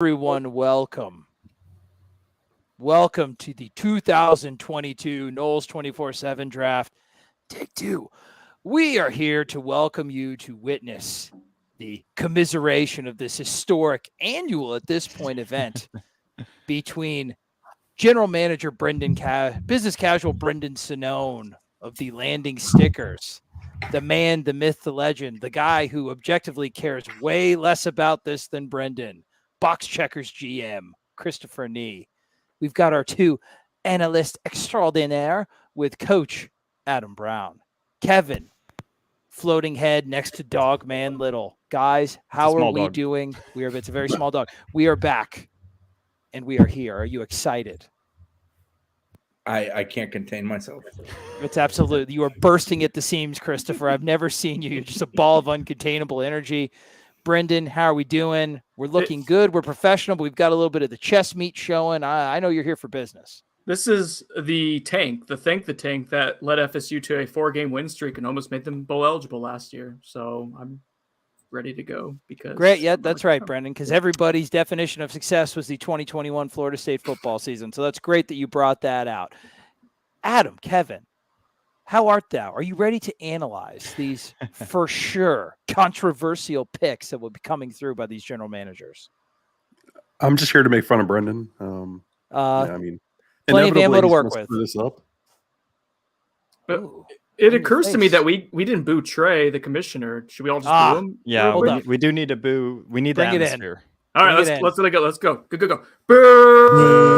Everyone, welcome. Welcome to the 2022 Noles247 Draft. Take two. We are here to welcome you to witness the commiseration of this historic annual, at this point, event between General Manager Business Casual Brendan Sonnone of the Landing Stickers, the man, the myth, the legend, the guy who objectively cares way less about this than Brendan, Box Checkers GM, Christopher Nee. We've got our two analysts extraordinaire with Coach Adam Brown. Kevin, floating head next to Dog Man Little. Guys, how are we doing? It's a very small dog. We are back, and we are here. Are you excited? I can't contain myself. It's absolutely. You are bursting at the seams, Christopher. I've never seen you. You're just a ball of uncontainable energy. Brendan, how are we doing? We're looking good. We're professional, but we've got a little bit of the chest meat showing. I know you're here for business. This is the tank that led FSU to a 4-game win streak and almost made them bowl eligible last year. So I'm ready to go because great. Yeah, that's right, Brendan, because everybody's definition of success was the 2021 Florida State football season. So that's great that you brought that out. Adam, Kevin, how art thou? Are you ready to analyze these for sure controversial picks that will be coming through by these general managers? I'm just here to make fun of Brendan. Plenty of ammo to work with. This up. It occurs to me that we didn't boo Trey, the commissioner. Should we all just boo him? Yeah, we do need to boo. We need Bring the it atmosphere. All right, let's let it go. Let's go. Go. Boo!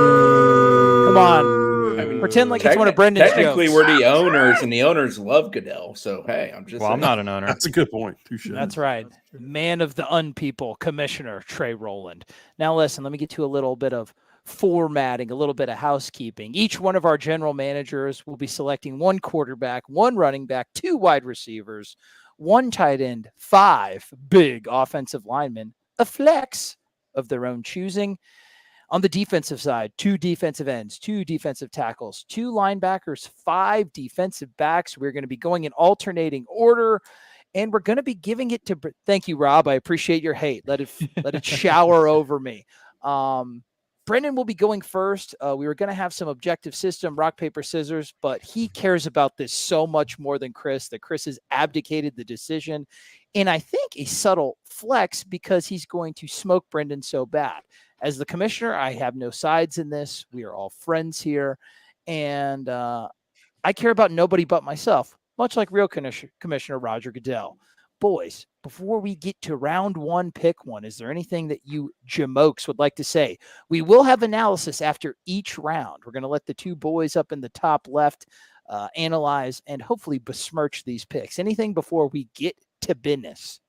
Come on. I mean, pretend like it's one of Brendan's technically jokes. We're the owners, and the owners love Goodell. So, hey, I'm not an owner. That's a good point. That's right. Man of the unpeople, Commissioner Trey Rowland. Now, listen, let me get to a little bit of formatting, a little bit of housekeeping. Each one of our general managers will be selecting one quarterback, one running back, two wide receivers, one tight end, 5 big offensive linemen, a flex of their own choosing. On the defensive side, 2 defensive ends, 2 defensive tackles, 2 linebackers, 5 defensive backs. We're going to be going in alternating order, and we're going to be giving it to – thank you, Rob. I appreciate your hate. Let it shower over me. Brendan will be going first. We were going to have some objective system, rock, paper, scissors, but he cares about this so much more than Chris that Chris has abdicated the decision. And I think a subtle flex because he's going to smoke Brendan so bad. As the commissioner, I have no sides in this. We are all friends here. And I care about nobody but myself, much like real Commissioner Roger Goodell. Boys, before we get to round 1, pick 1, is there anything that you jamokes would like to say? We will have analysis after each round. We're going to let the 2 boys up in the top left analyze and hopefully besmirch these picks. Anything before we get to business?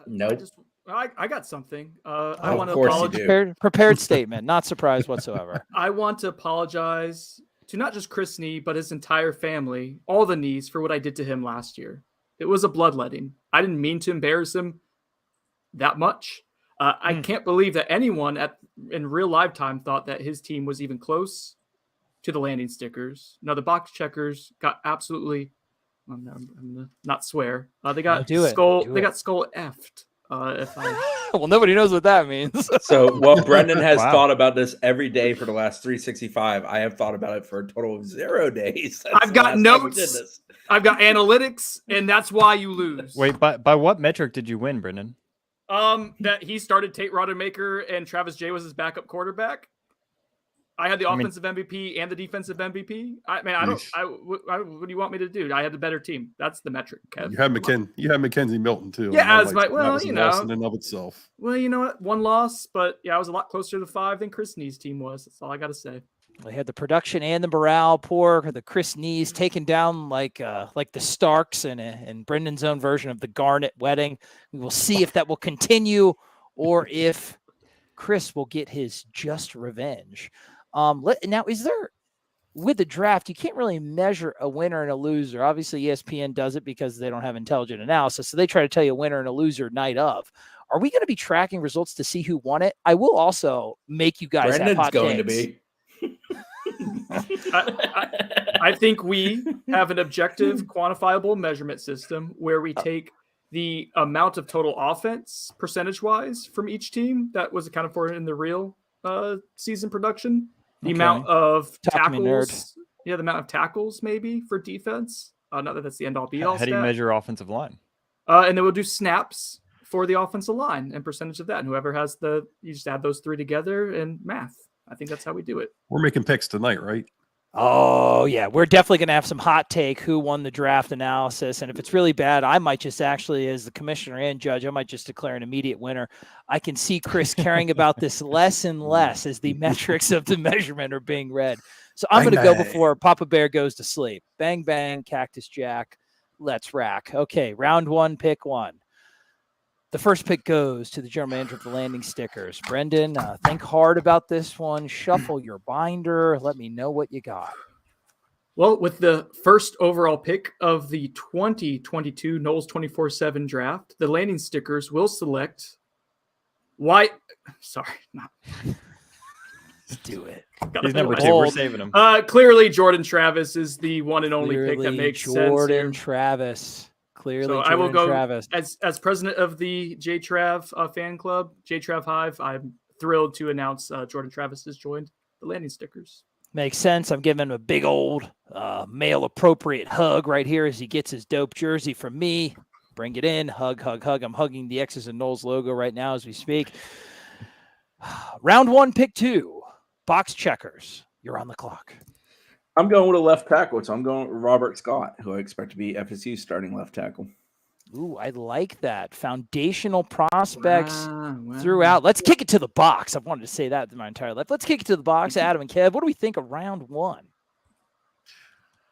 Nope. I got something. I want to apologize. Prepared statement. Not surprised whatsoever. I want to apologize to not just Chris Nee, but his entire family, all the Nees, for what I did to him last year. It was a bloodletting. I didn't mean to embarrass him that much. I can't believe that anyone in real lifetime thought that his team was even close to the Landing Stickers. Now, the Box Checkers got absolutely, I'm gonna not swear. They got skull effed. Well, nobody knows what that means. So, well, Brendan has thought about this every day for the last 365. I have thought about it for a total of 0 days. I've got notes. I've got analytics, and that's why you lose. Wait, by what metric did you win, Brendan? That he started Tate Rodemaker and Travis Jay was his backup quarterback. I had the offensive MVP and the defensive MVP. What do you want me to do? I had the better team. That's the metric, Kev. You had Mackenzie Milton too. Yeah, in and of itself. Well, you know what? 1 loss, but yeah, I was a lot closer to 5 than Chris Nee's team was. That's all I got to say. They had the production and the morale poor. The Chris Nees taken down like the Starks in Brendan's own version of the Garnet wedding. We will see if that will continue or if Chris will get his just revenge. Now, is there, with the draft, you can't really measure a winner and a loser. Obviously, ESPN does it because they don't have intelligent analysis, so they try to tell you a winner and a loser night of. Are we going to be tracking results to see who won it? I will also make you guys have hot going takes. to be. I think we have an objective, quantifiable measurement system where we take the amount of total offense percentage-wise from each team that was accounted for in the real season production. The amount of Talk me, nerd. tackles. Yeah, the amount of tackles maybe for defense. Not that that's the end-all be-all How do you stat. measure offensive line? And then we'll do snaps for the offensive line and percentage of that. And whoever has you just add those three together and math. I think that's how we do it. We're making picks tonight, right? Oh, yeah. We're definitely going to have some hot take who won the draft analysis. And if it's really bad, I might just actually, as the commissioner and judge, I might just declare an immediate winner. I can see Chris caring about this less and less as the metrics of the measurement are being read. So I'm going to go before Papa Bear goes to sleep. Bang, bang, Cactus Jack. Let's rack. Okay, round one, pick one. The first pick goes to the general manager of the Landing Stickers. Brendan, think hard about this one. Shuffle your binder. Let me know what you got. Well, with the first overall pick of the 2022 Noles247 draft, the Landing Stickers will select Sorry, not. Let's do it. He's number 2. We're saving him. Clearly, Jordan Travis is the one and only pick that makes sense here. Jordan Travis. Clearly, so Jordan I will go Travis. as president of the JTrav fan club, JTrav Hive. I'm thrilled to announce Jordan Travis has joined the Landing Stickers. Makes sense. I'm giving him a big old male appropriate hug right here as he gets his dope jersey from me. Bring it in. Hug, hug, hug. I'm hugging the X's and Noles logo right now as we speak. Round one, pick two. Box checkers. You're on the clock. I'm going with a left tackle, so I'm going with Robert Scott, who I expect to be FSU starting left tackle. Ooh, I like that. Foundational prospects throughout. Let's kick it to the box. I've wanted to say that my entire life. Let's kick it to the box. Adam and Kev, what do we think of round one?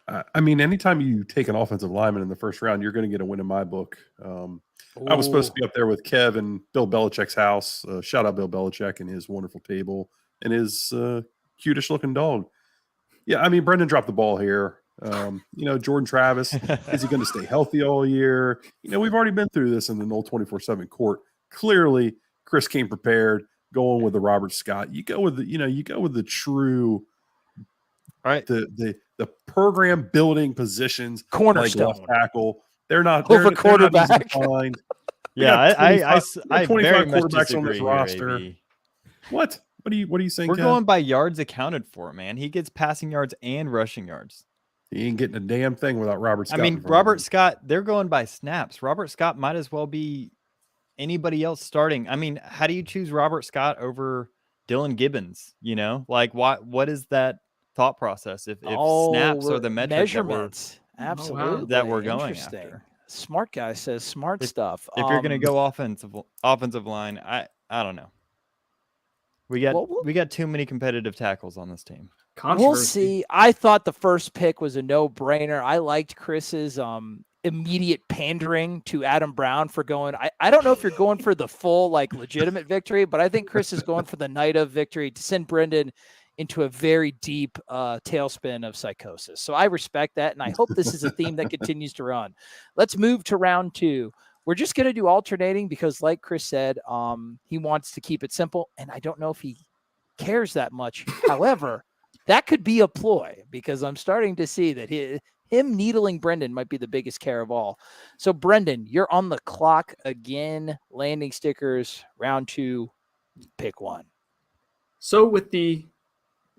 I mean, anytime you take an offensive lineman in the first round, you're going to get a win in my book. I was supposed to be up there with Kev and Bill Belichick's house. Shout out Bill Belichick and his wonderful table and his cutish looking dog. Yeah, I mean, Brendan dropped the ball here. Jordan Travis, is he going to stay healthy all year? We've already been through this in the Noles247 court. Clearly, Chris came prepared, going with the Robert Scott. You go with the true, right? The program building positions, cornerstone, like left tackle. They're not over quarterback. Yeah, I 25 very much quarterbacks on this roster. AB. What are you saying? We're Kev? going by yards accounted for, man. He gets passing yards and rushing yards. He ain't getting a damn thing without Robert Scott. I mean, Robert Scott, they're going by snaps. Robert Scott might as well be anybody else starting. I mean, how do you choose Robert Scott over Dylan Gibbons? What is that thought process? If snaps are the measurements, absolutely, that we're going after. Smart guy says smart stuff. If you're going to go offensive line, I don't know. We got too many competitive tackles on this team. We'll see. I thought the first pick was a no-brainer. I liked Chris's immediate pandering to Adam Brown for going. I don't know if you're going for the full legitimate victory, but I think Chris is going for the night of victory to send Brendan into a very deep tailspin of psychosis. So I respect that, and I hope this is a theme that continues to run. Let's move to round two. We're just going to do alternating because, like Chris said, he wants to keep it simple, and I don't know if he cares that much. However, that could be a ploy because I'm starting to see that him needling Brendan might be the biggest care of all. So, Brendan, you're on the clock again. Landing Stickers, round two, pick one. So, with the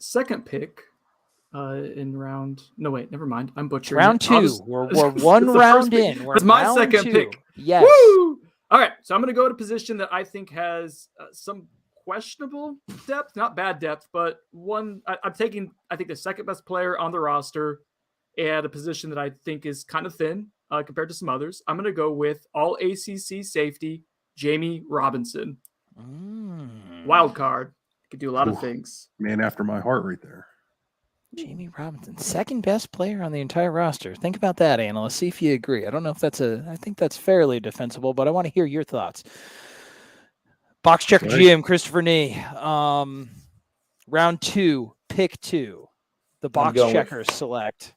second pick in round... No, wait, never mind. I'm butchering round two. We're one round in. It's my second pick. Yes. Woo! All right, so I'm going to go to a position that I think has some questionable depth, not bad depth, but one I'm taking, I think, the second best player on the roster at a position that I think is kind of thin compared to some others. I'm going to go with all ACC safety, Jammie Robinson. Wild card. Could do a lot of things. Man after my heart right there. Jammie Robinson, second best player on the entire roster. Think about that, analyst. See if you agree. I don't know if I think that's fairly defensible, but I want to hear your thoughts. Box checker GM, Christopher Nee. Round two, pick two. The box checkers select.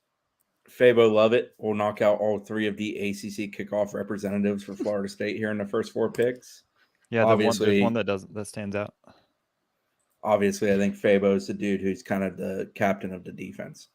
Fabo Lovett will knock out all three of the ACC kickoff representatives for Florida State here in the first four picks. Yeah, there's one that stands out. Obviously, I think Fabo is the dude who's kind of the captain of the defense.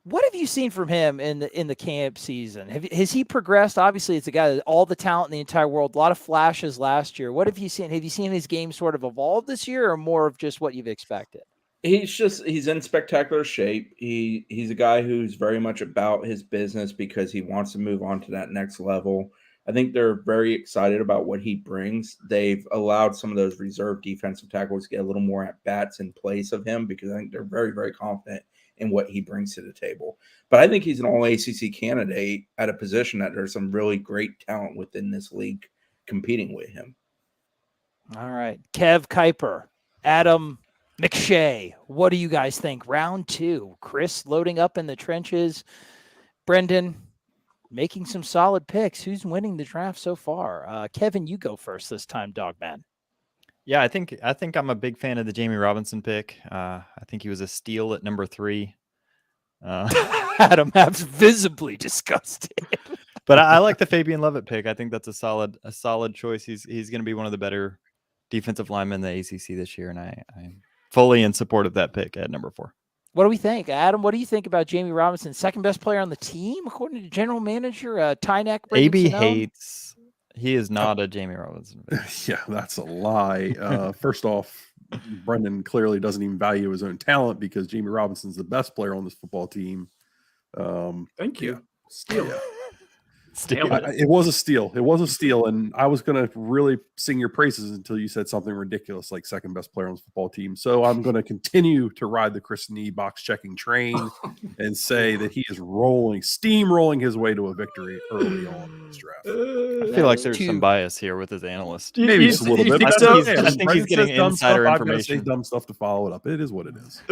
What have you seen from him in the camp season? Has he progressed? Obviously, it's a guy that all the talent in the entire world. A lot of flashes last year. What have you seen? Have you seen his game sort of evolve this year, or more of just what you've expected? He's in spectacular shape. He's a guy who's very much about his business because he wants to move on to that next level. I think they're very excited about what he brings. They've allowed some of those reserve defensive tackles to get a little more at bats in place of him because I think they're very, very confident in what he brings to the table. But I think he's an all ACC candidate at a position that there's some really great talent within this league competing with him. All right. Kev Kuiper, Adam McShay, what do you guys think? Round 2, Chris loading up in the trenches, Brendan making some solid picks. Who's winning the draft so far? Kevin, you go first this time, Dogman. Yeah, I think I'm a big fan of the Jammie Robinson pick. I think he was a steal at number 3. Adam Hab's visibly disgusted. But I like the Fabien Lovett pick. I think that's a solid choice. He's going to be one of the better defensive linemen in the ACC this year, and I'm fully in support of that pick at number 4. What do we think, Adam? What do you think about Jammie Robinson, second best player on the team according to general manager Tynek? AB hates. He is not a Jammie Robinson fan. Yeah, that's a lie. First off, Brendan clearly doesn't even value his own talent because Jammie Robinson's the best player on this football team. Thank you. Steal. Yeah. Steal it. It was a steal. It was a steal, and I was going to really sing your praises until you said something ridiculous like second best player on the football team. So I'm going to continue to ride the Chris Nee box checking train and say that he is steamrolling his way to a victory early on in this draft. I feel like there's some bias here with his analyst. Maybe just a little bit. I think he's getting insider I'm gonna information. say dumb stuff to follow it up. It is what it is.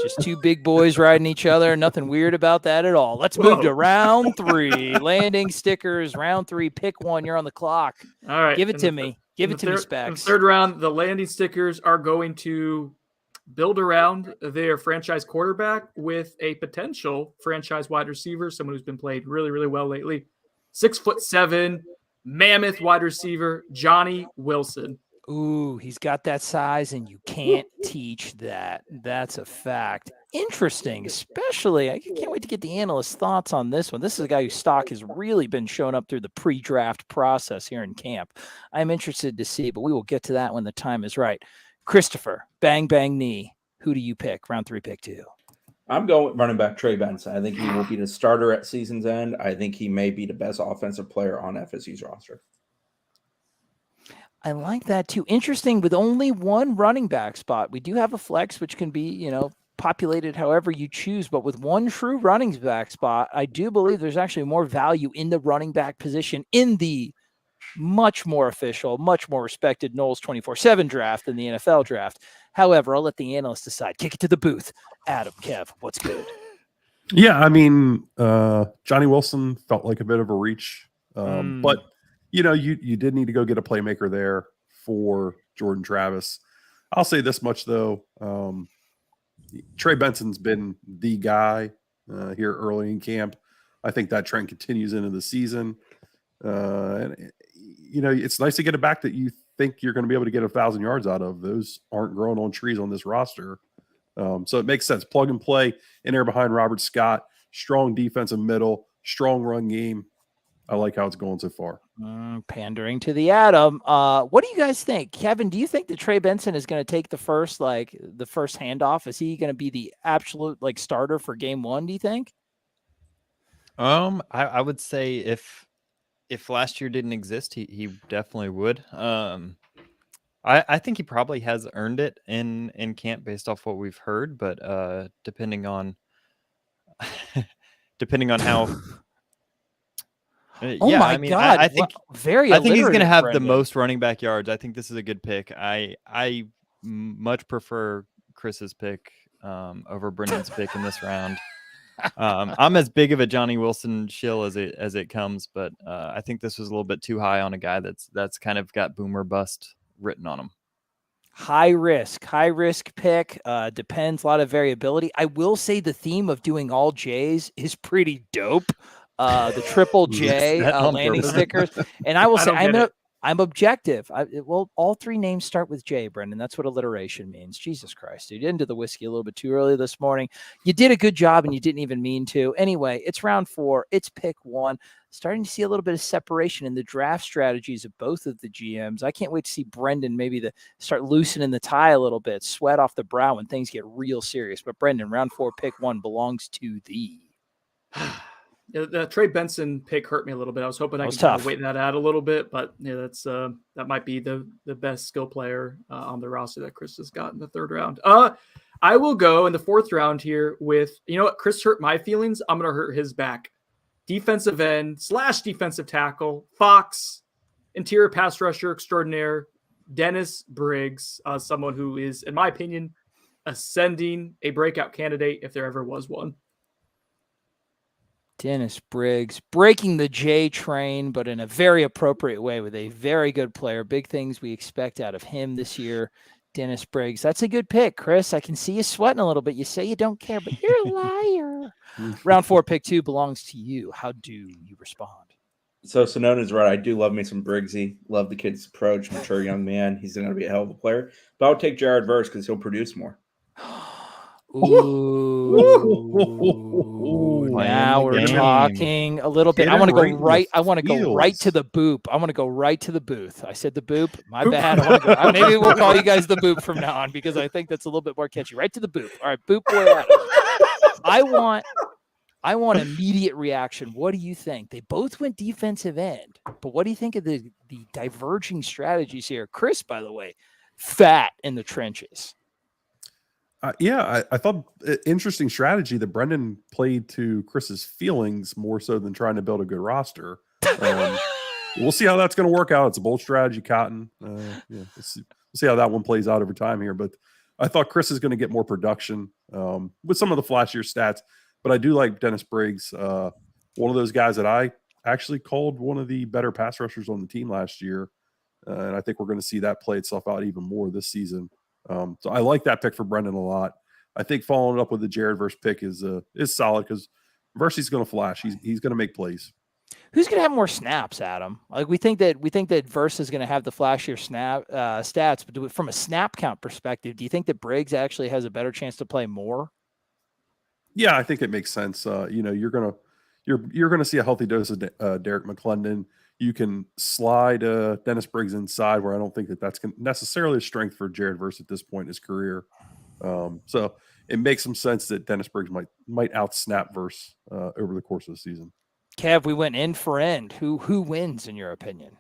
Just two big boys riding each other. Nothing weird about that at all. Let's move to round 3. Landing stickers, round 3. Pick one. You're on the clock. All right. Give it to me. Give it to me, In Specs. the third round, the landing stickers are going to build around their franchise quarterback with a potential franchise wide receiver, someone who's been played really, really well lately. 6'7", mammoth wide receiver, Johnny Wilson. Ooh, he's got that size, and you can't teach that. That's a fact. Interesting, especially. I can't wait to get the analyst's thoughts on this one. This is a guy whose stock has really been showing up through the pre-draft process here in camp. I'm interested to see, but we will get to that when the time is right. Christopher, bang, bang, Nee. Who do you pick? Round 3, pick 2. I'm going running back Trey Benson. I think he will be the starter at season's end. I think he may be the best offensive player on FSU's roster. I like that too. Interesting, with only one running back spot. We do have a flex, which can be, populated however you choose. But with one true running back spot, I do believe there's actually more value in the running back position in the much more official, much more respected Noles247 draft than the NFL draft. However, I'll let the analysts decide. Kick it to the booth. Adam, Kev, what's good? Yeah, I mean, Johnny Wilson felt like a bit of a reach, but you did need to go get a playmaker there for Jordan Travis. I'll say this much though: Trey Benson's been the guy here early in camp. I think that trend continues into the season, and it's nice to get a back that you think you're going to be able to get 1,000 yards out of. Those aren't growing on trees on this roster. So it makes sense. Plug and play in there behind Robert Scott. Strong defensive middle, strong run game. I like how it's going so far. Pandering to the Adam. What do you guys think? Kevin, do you think that Trey Benson is going to take the first handoff? Is he going to be the absolute starter for game 1, do you think? I would say if last year didn't exist, he definitely would. I think he probably has earned it in camp based off what we've heard, but depending on how. My God! I think very. I think he's going to have Brendan. the most running back yards. I think this is a good pick. I much prefer Chris's pick over Brendan's pick in this round. I'm as big of a Johnny Wilson shill as it comes, but I think this was a little bit too high on a guy that's kind of got boomer bust written on him. High risk pick. Depends, a lot of variability. I will say the theme of doing all J's is pretty dope. The triple J landing stickers, and I will say I'm objective. Well, all three names start with J, Brendan. That's what alliteration means. Jesus Christ, dude. You into the whiskey a little bit too early this morning. You did a good job and you didn't even mean to. Anyway, it's round 4. It's pick 1. Starting to see a little bit of separation in the draft strategies of both of the GMs. I can't wait to see Brendan maybe start loosening the tie a little bit, sweat off the brow when things get real serious. But Brendan, round 4, pick 1 belongs to thee. The Trey Benson pick hurt me a little bit. I was hoping I could tough. wait that out a little bit, but yeah, that might be the best skill player on the roster that Chris has got in the 3rd round. I will go in the 4th round here with, you know what, Chris hurt my feelings. I'm going to hurt his back. Defensive end / defensive tackle, Fox, interior pass rusher extraordinaire, Dennis Briggs, someone who is, in my opinion, ascending, a breakout candidate if there ever was one. Dennis Briggs breaking the J train, but in a very appropriate way with a very good player. Big things we expect out of him this year. Dennis Briggs. That's a good pick, Chris. I can see you sweating a little bit. You say you don't care, but you're a liar. Round 4, pick 2 belongs to you. How do you respond? So Sonnone is right. I do love me some Briggsy. Love the kid's approach. Mature young man. He's going to be a hell of a player. But I would take Jared Verse because he'll produce more. Ooh, now we're talking a little bit. I want to go right. I want to go right to the boop. I want to go right to the booth. I said the boop. My bad. I want to go. Maybe we'll call you guys the boop from now on because I think that's a little bit more catchy. Right to the boop. All right, boop boy Adam. I want immediate reaction. What do you think? They both went defensive end, but what do you think of the diverging strategies here? Chris, by the way, fat in the trenches. I thought interesting strategy that Brendan played to Chris's feelings more so than trying to build a good roster. We'll see how that's going to work out. It's a bold strategy, Cotton. We'll see how that one plays out over time here. But I thought Chris is going to get more production with some of the flashier stats. But I do like Dennis Briggs, one of those guys that I actually called one of the better pass rushers on the team last year. And I think we're going to see that play itself out even more this season. So I like that pick for Brendan a lot. I think following it up with the Jared Verse pick is solid because Verse's going to flash. He's going to make plays. Who's going to have more snaps, Adam? Like we think that Verse is going to have the flashier stats, but from a snap count perspective, do you think that Briggs actually has a better chance to play more? Yeah, I think it makes sense. You're gonna see a healthy dose of Derek McClendon. You can slide Dennis Briggs inside, where I don't think that's necessarily a strength for Jared Verse at this point in his career. So it makes some sense that Dennis Briggs might outsnap Verse over the course of the season. Kev, we went end for end. Who wins in your opinion?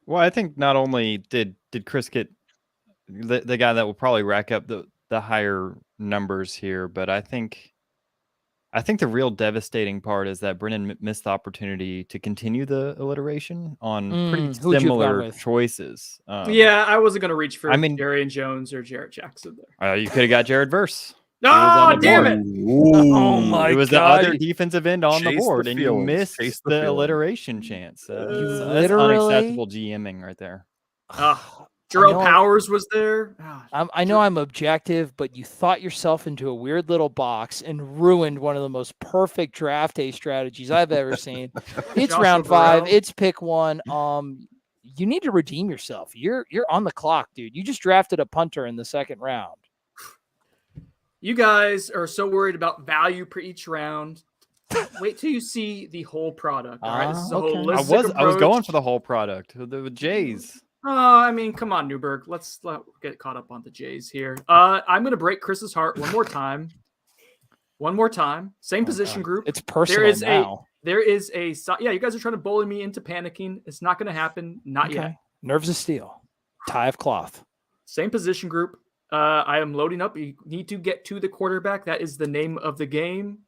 Well, I think not only did Chris get the guy that will probably rack up the higher numbers here, but I think the real devastating part is that Brennan missed the opportunity to continue the alliteration on pretty similar choices. I wasn't going to reach for Darian Jones or Jarrett Jackson there. You could have got Jared Verse. Oh, damn it. Oh, my God. It was the other defensive end on the board, and you missed the alliteration chance. That's unacceptable GMing right there. Jarrell Powers was there. I know I'm objective, but you thought yourself into a weird little box and ruined one of the most perfect draft day strategies I've ever seen. It's round 5. It's pick 1. You need to redeem yourself. You're on the clock, dude. You just drafted a punter in the 2nd round. You guys are so worried about value per each round. Wait till you see the whole product. All right, this is a holistic I was going for the whole product. The Jays. Come on, Newberg. Let's get caught up on the Jays here. I'm going to break Chris's heart one more time. Same position group. It's personal now. There is a you guys are trying to bully me into panicking. It's not going to happen. Not yet. Nerves of steel. Tie of cloth. Same position group. I am loading up. You need to get to the quarterback. That is the name of the game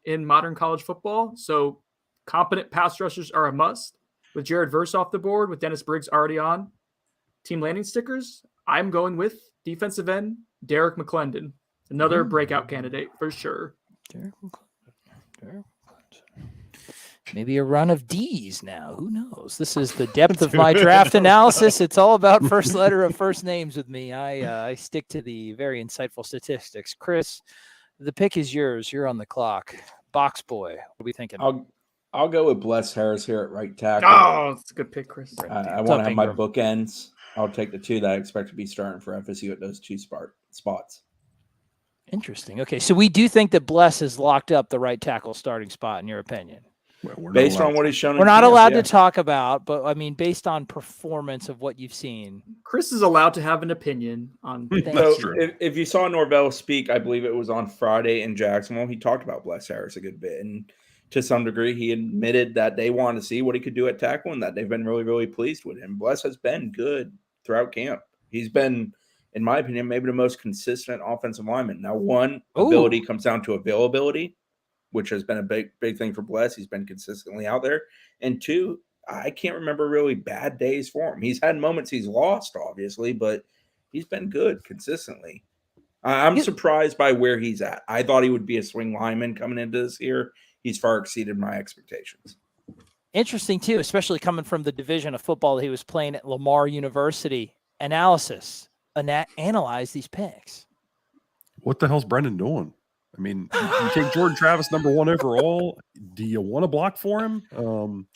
in modern college football. So competent pass rushers are a must. With Jared Verse off the board, with Dennis Briggs already on team landing stickers, I'm going with defensive end Derek McClendon, another breakout candidate for sure. Derek McClendon. Maybe a run of D's now. Who knows? This is the depth of my draft analysis. It's all about first letter of first names with me. I stick to the very insightful statistics. Chris, the pick is yours. You're on the clock. Box boy, what are we thinking? I'll I'll go with Bless Harris here at right tackle. Oh, it's a good pick, Chris. I want to have my Ingram. bookends. I'll take the two that I expect to be starting for FSU at those two spots. Interesting. Okay, so we do think that Bless has locked up the right tackle starting spot, in your opinion. Well, we're not Based allowed on what he's shown, We're not allowed yeah. to talk about, but I mean, based on performance of what you've seen. Chris is allowed to have an opinion on. Thank So you. true. if you saw Norvell speak, I believe it was on Friday in Jacksonville, he talked about Bless Harris a good bit. And to some degree, he admitted that they wanted to see what he could do at tackle and that they've been really, really pleased with him. Bless has been good throughout camp. He's been, in my opinion, maybe the most consistent offensive lineman. Now, one, ability comes down to availability, which has been a big thing for Bless. He's been consistently out there. And two, I can't remember really bad days for him. He's had moments he's lost, obviously, but he's been good consistently. I'm surprised by where he's at. I thought he would be a swing lineman coming into this year. He's far exceeded my expectations. Interesting, too, especially coming from the division of football that he was playing at Lamar University. Analysis. Analyze these picks. What the hell's Brendan doing? I mean, you take Jordan Travis #1 overall. Do you want to block for him?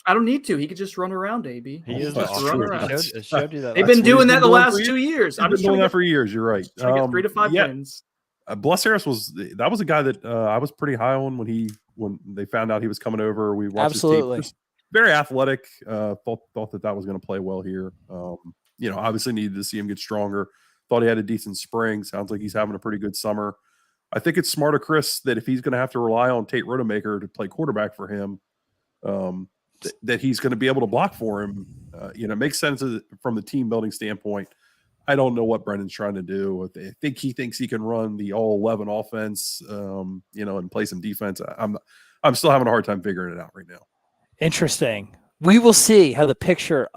I don't need to. He could just run around, AB. He is that's the true. offense. Showed you that. They've last been week. doing he's that been the doing last for 2 years. I've been doing that for years. You're right. Trying to get 3 to 5 yeah. wins. Bless Harris was a guy that I was pretty high on when they found out he was coming over. We watched Absolutely. his tape. Just very athletic. Thought that was going to play well here. Obviously needed to see him get stronger. Thought he had a decent spring. Sounds like he's having a pretty good summer. I think it's smarter, Chris, that if he's going to have to rely on Tate Rodemaker to play quarterback for him, that he's going to be able to block for him. It makes sense from the team building standpoint. I don't know what Brendan's trying to do. I think he thinks he can run the all 11 offense, and play some defense. I'm still having a hard time figuring it out right now. Interesting. We will see how the picture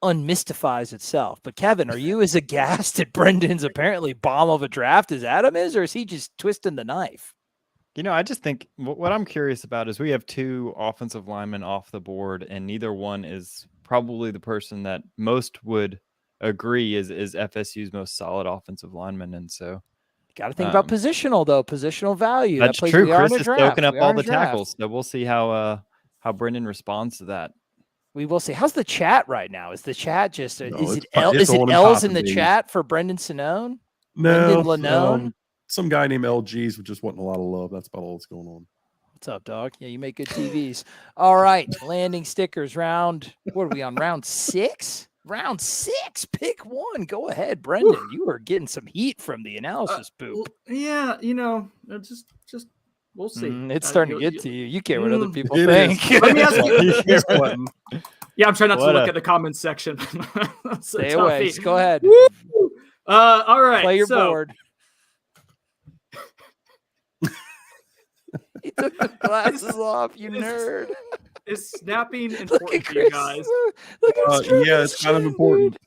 unmystifies itself. But Kevin, are you as aghast at Brendan's apparently bomb of a draft as Adam is, or is he just twisting the knife? I just think what I'm curious about is we have 2 offensive linemen off the board, and neither one is probably the person that most would agree is FSU's most solid offensive lineman. And so Got to think about positional, though. Positional value. That's plays, true. Chris is draft. soaking up We are all in the a draft. tackles. So we'll see how Brendan responds to that. We will see. How's the chat right now? Is the chat just is it's it L, it's is it on L's top in of the these. chat for Brendan Sonnone? No, Brendan Lanone? some guy named LG's with just wanting a lot of love. That's about all that's going on. What's up, dog? Yeah, you make good TVs. All right, landing stickers round. What are we on? Round 6? Round 6. Pick one. Go ahead, Brendan. You are getting some heat from the analysis poop. Yeah, just we'll see. It's starting to get to you. You care what other people It think. is. Let me ask you. He's sweating. Yeah, I'm trying not to What look a- at the comments section. Stay away. Just go ahead. Woo! All right. Play your so, board. He took the glasses off, you nerd. Is snapping Look important at for you Chris. guys? Look at Yeah, it's kind of important.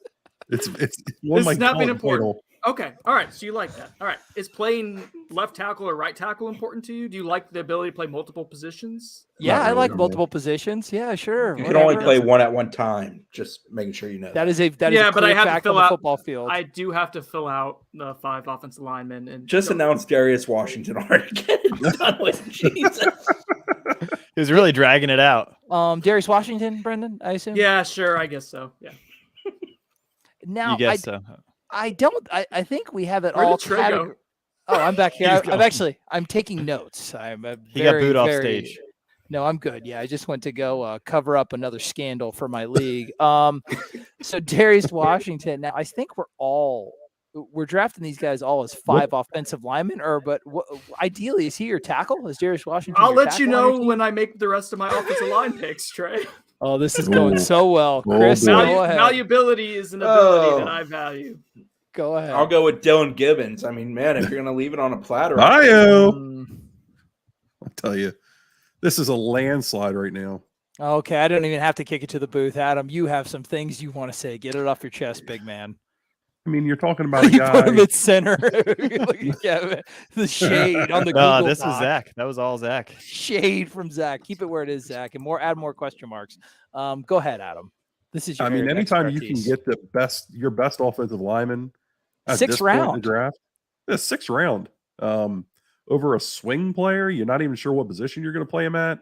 It's one Is of my snapping calling important? title. Okay. All right. So you like that. All right. Is playing left tackle or right tackle important to you? Do you like the ability to play multiple positions? Yeah, Not I really, like no. multiple positions. Yeah, sure. You can only whatever. play one at one time. Just making sure you know. That is a Yeah, a but I clear have to fact fill on the out- football field. I do have to fill out the 5 offensive linemen and Just don't- announced Darius Washington already. Get it done with. Jesus. He was really dragging it out. Darius Washington, Brendan, I assume. Yeah, sure. I guess so. Yeah. Now You guess so. I don't. I think we have it Where all. did Trey go? Oh, I'm back here. He's gone. I'm taking notes. I'm a He got very, booed off very- stage. No, I'm good. Yeah, I just went to go cover up another scandal for my league. So Darius Washington. Now I think we're drafting these guys all as 5 offensive linemen, ideally is he your tackle? Is Darius Washington? I'll your let you tackle on your know team? when I make the rest of my offensive line picks, Trey. Oh, this is going Oh. so well, Oh, Chris. boy. Go ahead. Malleability is an ability that Oh. I value. Go ahead. I'll go with Dylan Gibbons. I mean, man, if you're gonna leave it on a platter, Bio. Mm, I'll tell you, this is a landslide right now. Okay, I don't even have to kick it to the booth, Adam. You have some things you want to say. Get it off your chest, big man. I mean, you're talking about a You put him guy. at center. Look at Kevin. The shade on the No, Google this is Doc. Zach. That was all Zach. Shade from Zach. Keep it where it is, Zach, and add more question marks. Go ahead, Adam. This is your I mean, area of anytime you can expertise. get your best offensive lineman at Sixth this point in the round. draft, the 6th round, over a swing player, you're not even sure what position you're going to play him at.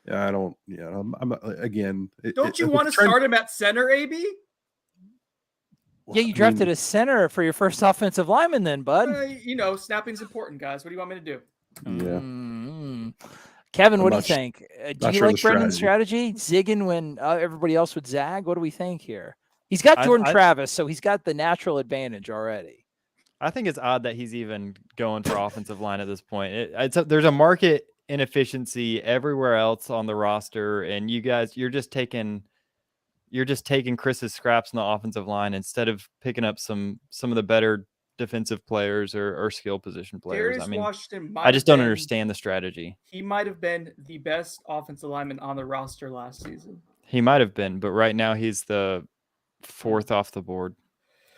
Yeah, I don't. Yeah, I'm again. Don't you want to start him at center, AB? Yeah, you drafted a center for your first offensive lineman then, bud. Snapping's important, guys. What do you want me to do? Yeah. Kevin, what do you think? Do you sure like Brendan's strategy? Zigging when everybody else would zag? What do we think here? He's got Jordan Travis, so he's got the natural advantage already. I think it's odd that he's even going for offensive line at this point. There's a market inefficiency everywhere else on the roster, and you guys, you're just taking Chris's scraps in the offensive line instead of picking up some of the better defensive players or skill position players. Darius Washington I just don't understand the strategy. He might have been the best offensive lineman on the roster last season. He might have been, but right now he's the 4th off the board.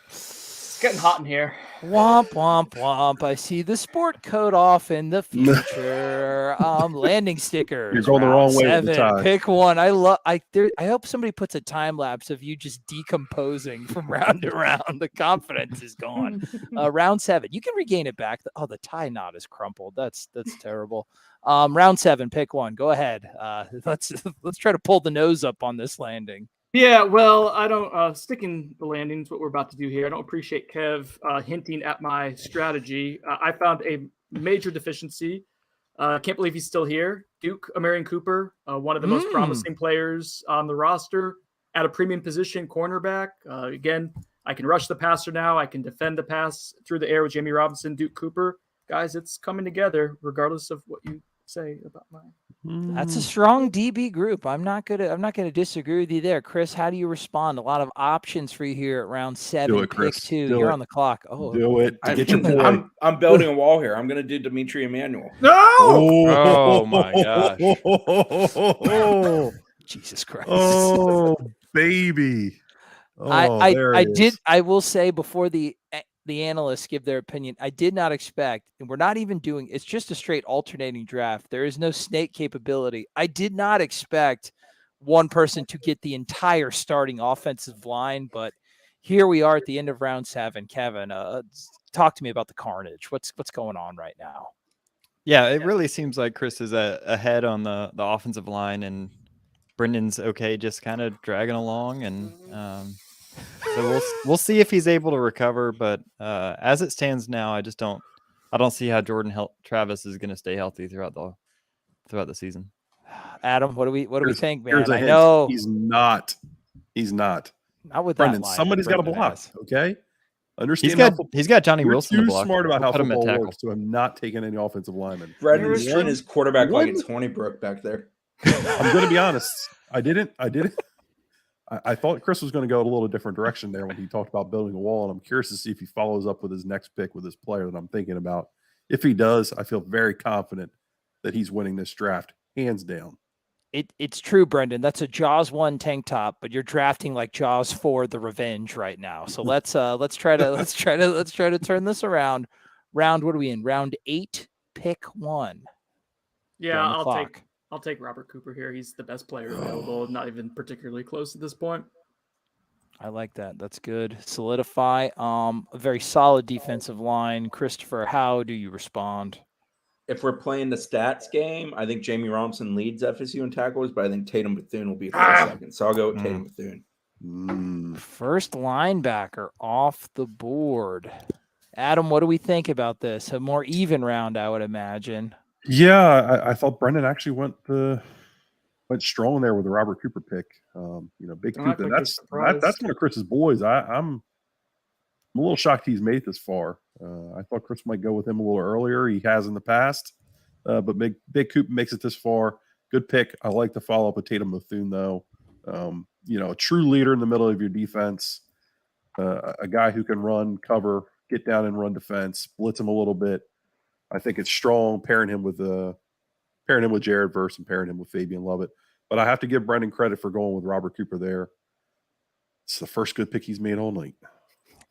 It's getting hot in here. Womp, womp, womp. I see the sport coat off in the future. Landing stickers. You're going the wrong way with the tie. Pick one. I hope somebody puts a time lapse of you just decomposing from round to round. The confidence is gone. Round 7. You can regain it back. The tie knot is crumpled. That's terrible. Round 7. Pick one. Go ahead. Let's try to pull the nose up on this landing. Yeah, well, I don't sticking the landing is what we're about to do here. I don't appreciate Kev hinting at my strategy. I found a major deficiency. Can't believe he's still here. Duke Amarian Cooper, one of the most promising players on the roster at a premium position, cornerback. Again, I can rush the passer now. I can defend the pass through the air with Jammie Robinson, Duke Cooper. Guys, it's coming together regardless of what you say about mine. That's a strong DB group. I'm not gonna disagree with you there, Chris. How do you respond? A lot of options for you here at round 7. Do it, Chris. Pick 2. You're on the clock. Oh, do it. Get your boy. I'm building a wall here. I'm gonna do Dimitri Emmanuel. No! Oh my gosh! Jesus Christ! Oh baby! I will say before the analysts give their opinion, I did not expect, and we're not even doing, it's just a straight alternating draft. There is no snake capability. I did not expect one person to get the entire starting offensive line, but here we are at the end of round 7. Kevin, talk to me about the carnage. What's going on right now? Yeah, it really seems like Chris is ahead on the offensive line, and Brendan's okay, just kind of dragging along, and so we'll see if he's able to recover. But as it stands now, I don't see how Jordan Travis is going to stay healthy throughout the season. Adam, what do we think, man? I know he's not. Not with Brendan. that line. Somebody's got to block. Okay, understand. He's got Johnny Wilson to block. Smart about how football works to have not taken any offensive linemen. Brendan's treating his quarterback like it's Hornibrook back there. I'm going to be honest. I didn't. I thought Chris was going to go a little different direction there when he talked about building a wall, and I'm curious to see if he follows up with his next pick with this player that I'm thinking about. If he does, I feel very confident that he's winning this draft, hands down. It's true, Brendan. That's a Jaws 1 tank top, but you're drafting like Jaws 4 The Revenge right now. So let's try to turn this around. Round, what are we in? Round 8, pick 1. Yeah, I'll take Robert Cooper here. He's the best player available, not even particularly close at this point. I like that. That's good. Solidify. A very solid defensive line. Christopher, how do you respond? If we're playing the stats game, I think Jammie Robinson leads FSU in tackles, but I think Tatum Bethune will be a second. So I'll go with Tatum Bethune. First linebacker off the board. Adam, what do we think about this? A more even round, I would imagine. Yeah, I thought Brendan actually went strong there with the Robert Cooper pick. Big Cooper. That's one of Chris's boys. I'm a little shocked he's made it this far. I thought Chris might go with him a little earlier. He has in the past, but Big Cooper makes it this far. Good pick. I like to follow up with Tatum Bethune though. A true leader in the middle of your defense, a guy who can run, cover, get down and run defense, blitz him a little bit. I think it's strong pairing him with Jared Verse and pairing him with Fabien Lovett. But I have to give Brendan credit for going with Robert Cooper there. It's the first good pick he's made all night.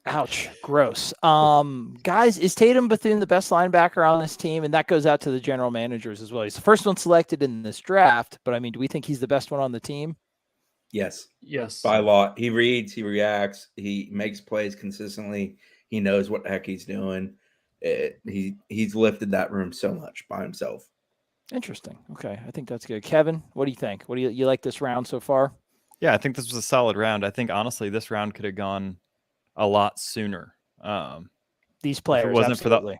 Ouch. Gross. Guys, is Tatum Bethune the best linebacker on this team? And that goes out to the general managers as well. He's the first one selected in this draft, but do we think he's the best one on the team? Yes. Yes. By a lot. He reads, he reacts, he makes plays consistently. He knows what the heck he's doing. He's lifted that room so much by himself. Interesting. Okay, I think that's good. Kevin, what do you think? What do you like this round so far? Yeah, I think this was a solid round. I think honestly, this round could have gone a lot sooner. These players, absolutely.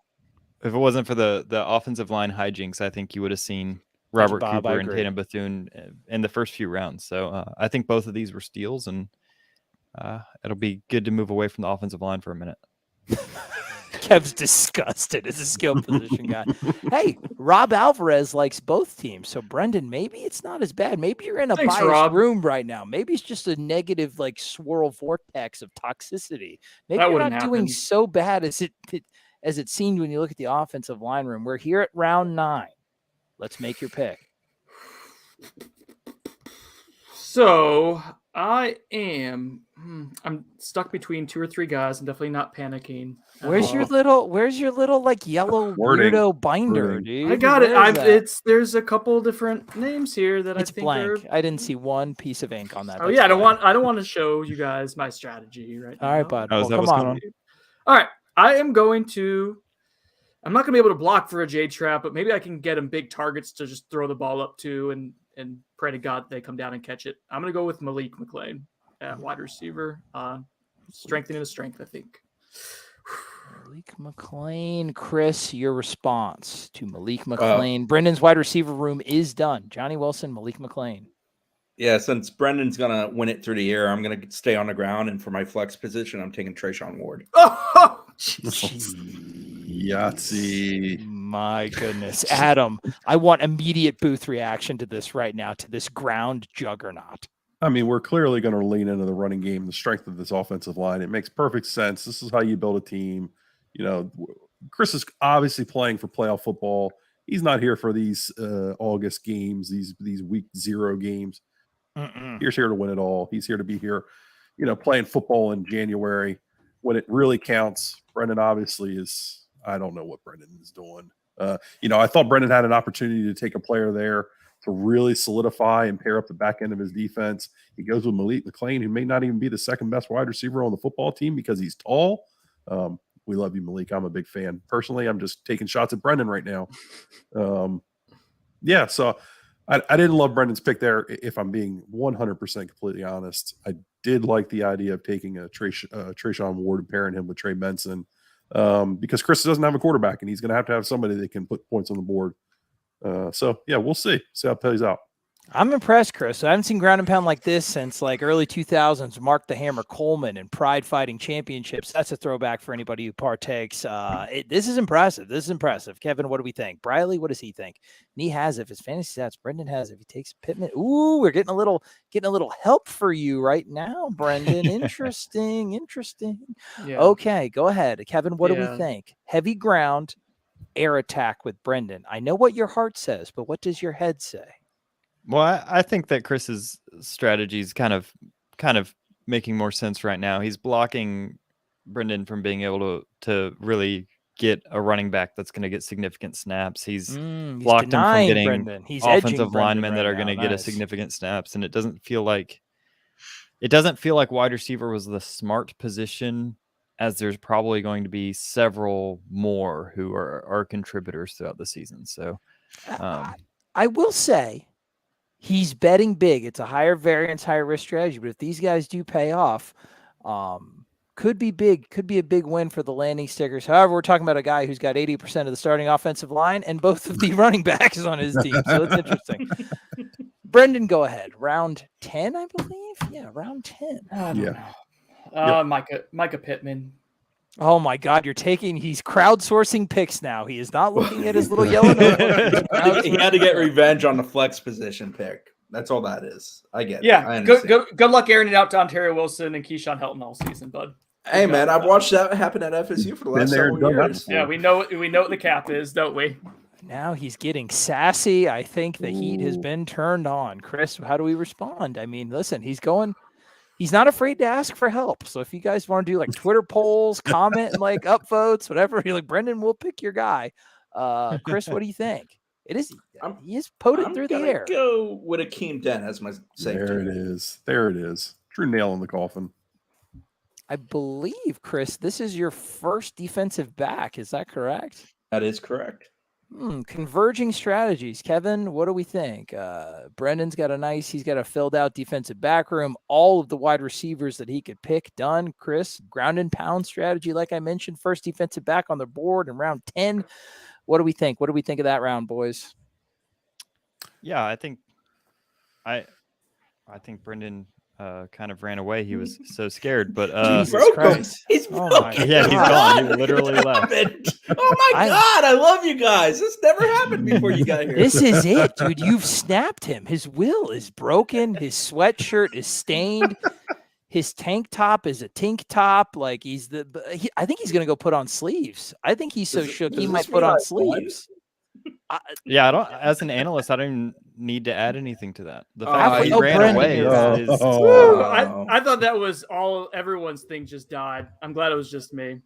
If it wasn't for the offensive line hijinks, I think you would have seen Robert Bob, I Cooper and agree. Tatum Bethune in the first few rounds. So I think both of these were steals, and it'll be good to move away from the offensive line for a minute. Kev's disgusted as a skill position guy. Hey, Rob Alvarez likes both teams. So, Brendan, maybe it's not as bad. Maybe you're in a Thanks, biased Rob. room right now. Maybe it's just a negative, like, swirl vortex of toxicity. Maybe That you're wouldn't not doing happen. so bad as it seemed when you look at the offensive line room. We're here at round 9. Let's make your pick. So I'm stuck between 2 or 3 guys. I'm definitely not panicking. Where's your little like yellow Wording. weirdo binder, Wording. dude? I got it. Where is that? There's a couple different names here that It's I think blank. are. I didn't see one piece of ink on that. Oh That's yeah, I blank. don't want to show you guys my strategy right now. All right, bud. Oh, is Well, that come what's going on. on? All right, I'm not going to be able to block for a J trap, but maybe I can get him big targets to just throw the ball up to and pray to God they come down and catch it. I'm going to go with Malik McClain at wide receiver. Strengthening his strength, I think. Malik McClain. Chris, your response to Malik McClain. Brendan's wide receiver room is done. Johnny Wilson, Malik McClain. Yeah, since Brendan's gonna win it through the air, I'm gonna stay on the ground, and for my flex position, I'm taking Trayshawn Ward. Oh, Yahtzee. My goodness. Adam, I want immediate booth reaction to this right now, to this ground juggernaut. I mean, we're clearly going to lean into the running game, the strength of this offensive line. It makes perfect sense. This is how you build a team. You know, Chris is obviously playing for playoff football. He's not here for these August games, these week 0 games. He's here to win it all. He's here to be here, playing football in January when it really counts. Brendan obviously is, I don't know what Brendan is doing. I thought Brendan had an opportunity to take a player there to really solidify and pair up the back end of his defense. He goes with Malik McClain, who may not even be the second best wide receiver on the football team because he's tall. We love you, Malik. I'm a big fan. Personally, I'm just taking shots at Brendan right now. So I didn't love Brendan's pick there, if I'm being 100% completely honest. I did like the idea of taking a Trayshawn Ward and pairing him with Trey Benson because Chris doesn't have a quarterback, and he's going to have somebody that can put points on the board. We'll see how it plays out. I'm impressed, Chris. I haven't seen ground and pound like this since like early 2000s. Mark the Hammer Coleman and Pride Fighting Championships. That's a throwback for anybody who partakes. This is impressive. Kevin, what do we think? Briley, what does he think? Nee has if his fantasy stats. Brendan has if he takes Pittman. Ooh, we're getting a little help for you right now, Brendan. Interesting. yeah. Okay, go ahead, Kevin. What do we think? Heavy ground, air attack with Brendan. I know what your heart says, but what does your head say? Well, I think that Chris's strategy is kind of making more sense right now. He's blocking Brendan from being able to really get a running back that's going to get significant snaps. He's blocked him from getting Brendan. He's offensive Brendan linemen right that are now. going to get a significant snaps, and it doesn't feel like wide receiver was the smart position, as there's probably going to be several more who are contributors throughout the season. So I will say, he's betting big. It's a higher variance, higher risk strategy. But if these guys do pay off, could be big. Could be a big win for the landing stickers. However, we're talking about a guy who's got 80% of the starting offensive line and both of the running backs on his team. So that's interesting. Brendan, go ahead. Round 10, I believe. Yeah, round 10. I don't know. Micah Pittman. Oh my God, he's crowdsourcing picks now. He is not looking at his little yellow notebook. He had to get revenge on the flex position pick. That's all that is. I get it. Yeah, I understand. good luck airing it out to Ontario Wilson and Keyshawn Helton all season, bud. Hey man, I've watched that happen at FSU for the last several years. Yeah, we know what the cap is, don't we? Now he's getting sassy. I think the heat has been turned on. Chris, how do we respond? I mean, listen, he's not afraid to ask for help. So if you guys want to do like Twitter polls, comment and like upvotes, whatever, you're like, Brendan, we'll pick your guy. Chris, what do you think? He is potent through the air. Go with Akeem Dent as my safety. There it is. True nail in the coffin. I believe, Chris, this is your first defensive back. Is that correct? That is correct. Converging strategies. Kevin, what do we think? Brendan's got he's got a filled out defensive back room. All of the wide receivers that he could pick done. Chris, ground and pound strategy, like I mentioned, first defensive back on the board in round 10. What do we think? What do we think of that round, boys? Yeah, I think Brendan kind of ran away. He was so scared, but He's broken. He's Oh broken. my yeah, he's gone. He literally left. Oh my God, I love you guys. This never happened before you got here. This is it, dude. You've snapped him. His will is broken. His sweatshirt is stained. His tank top is a tink top. Like I think he's gonna go put on sleeves. I think he's so shook he might put on sleeves. Yeah, as an analyst, I don't even need to add anything to that. The fact that he ran Brendan away is- is I thought that was everyone's thing just died. I'm glad it was just me.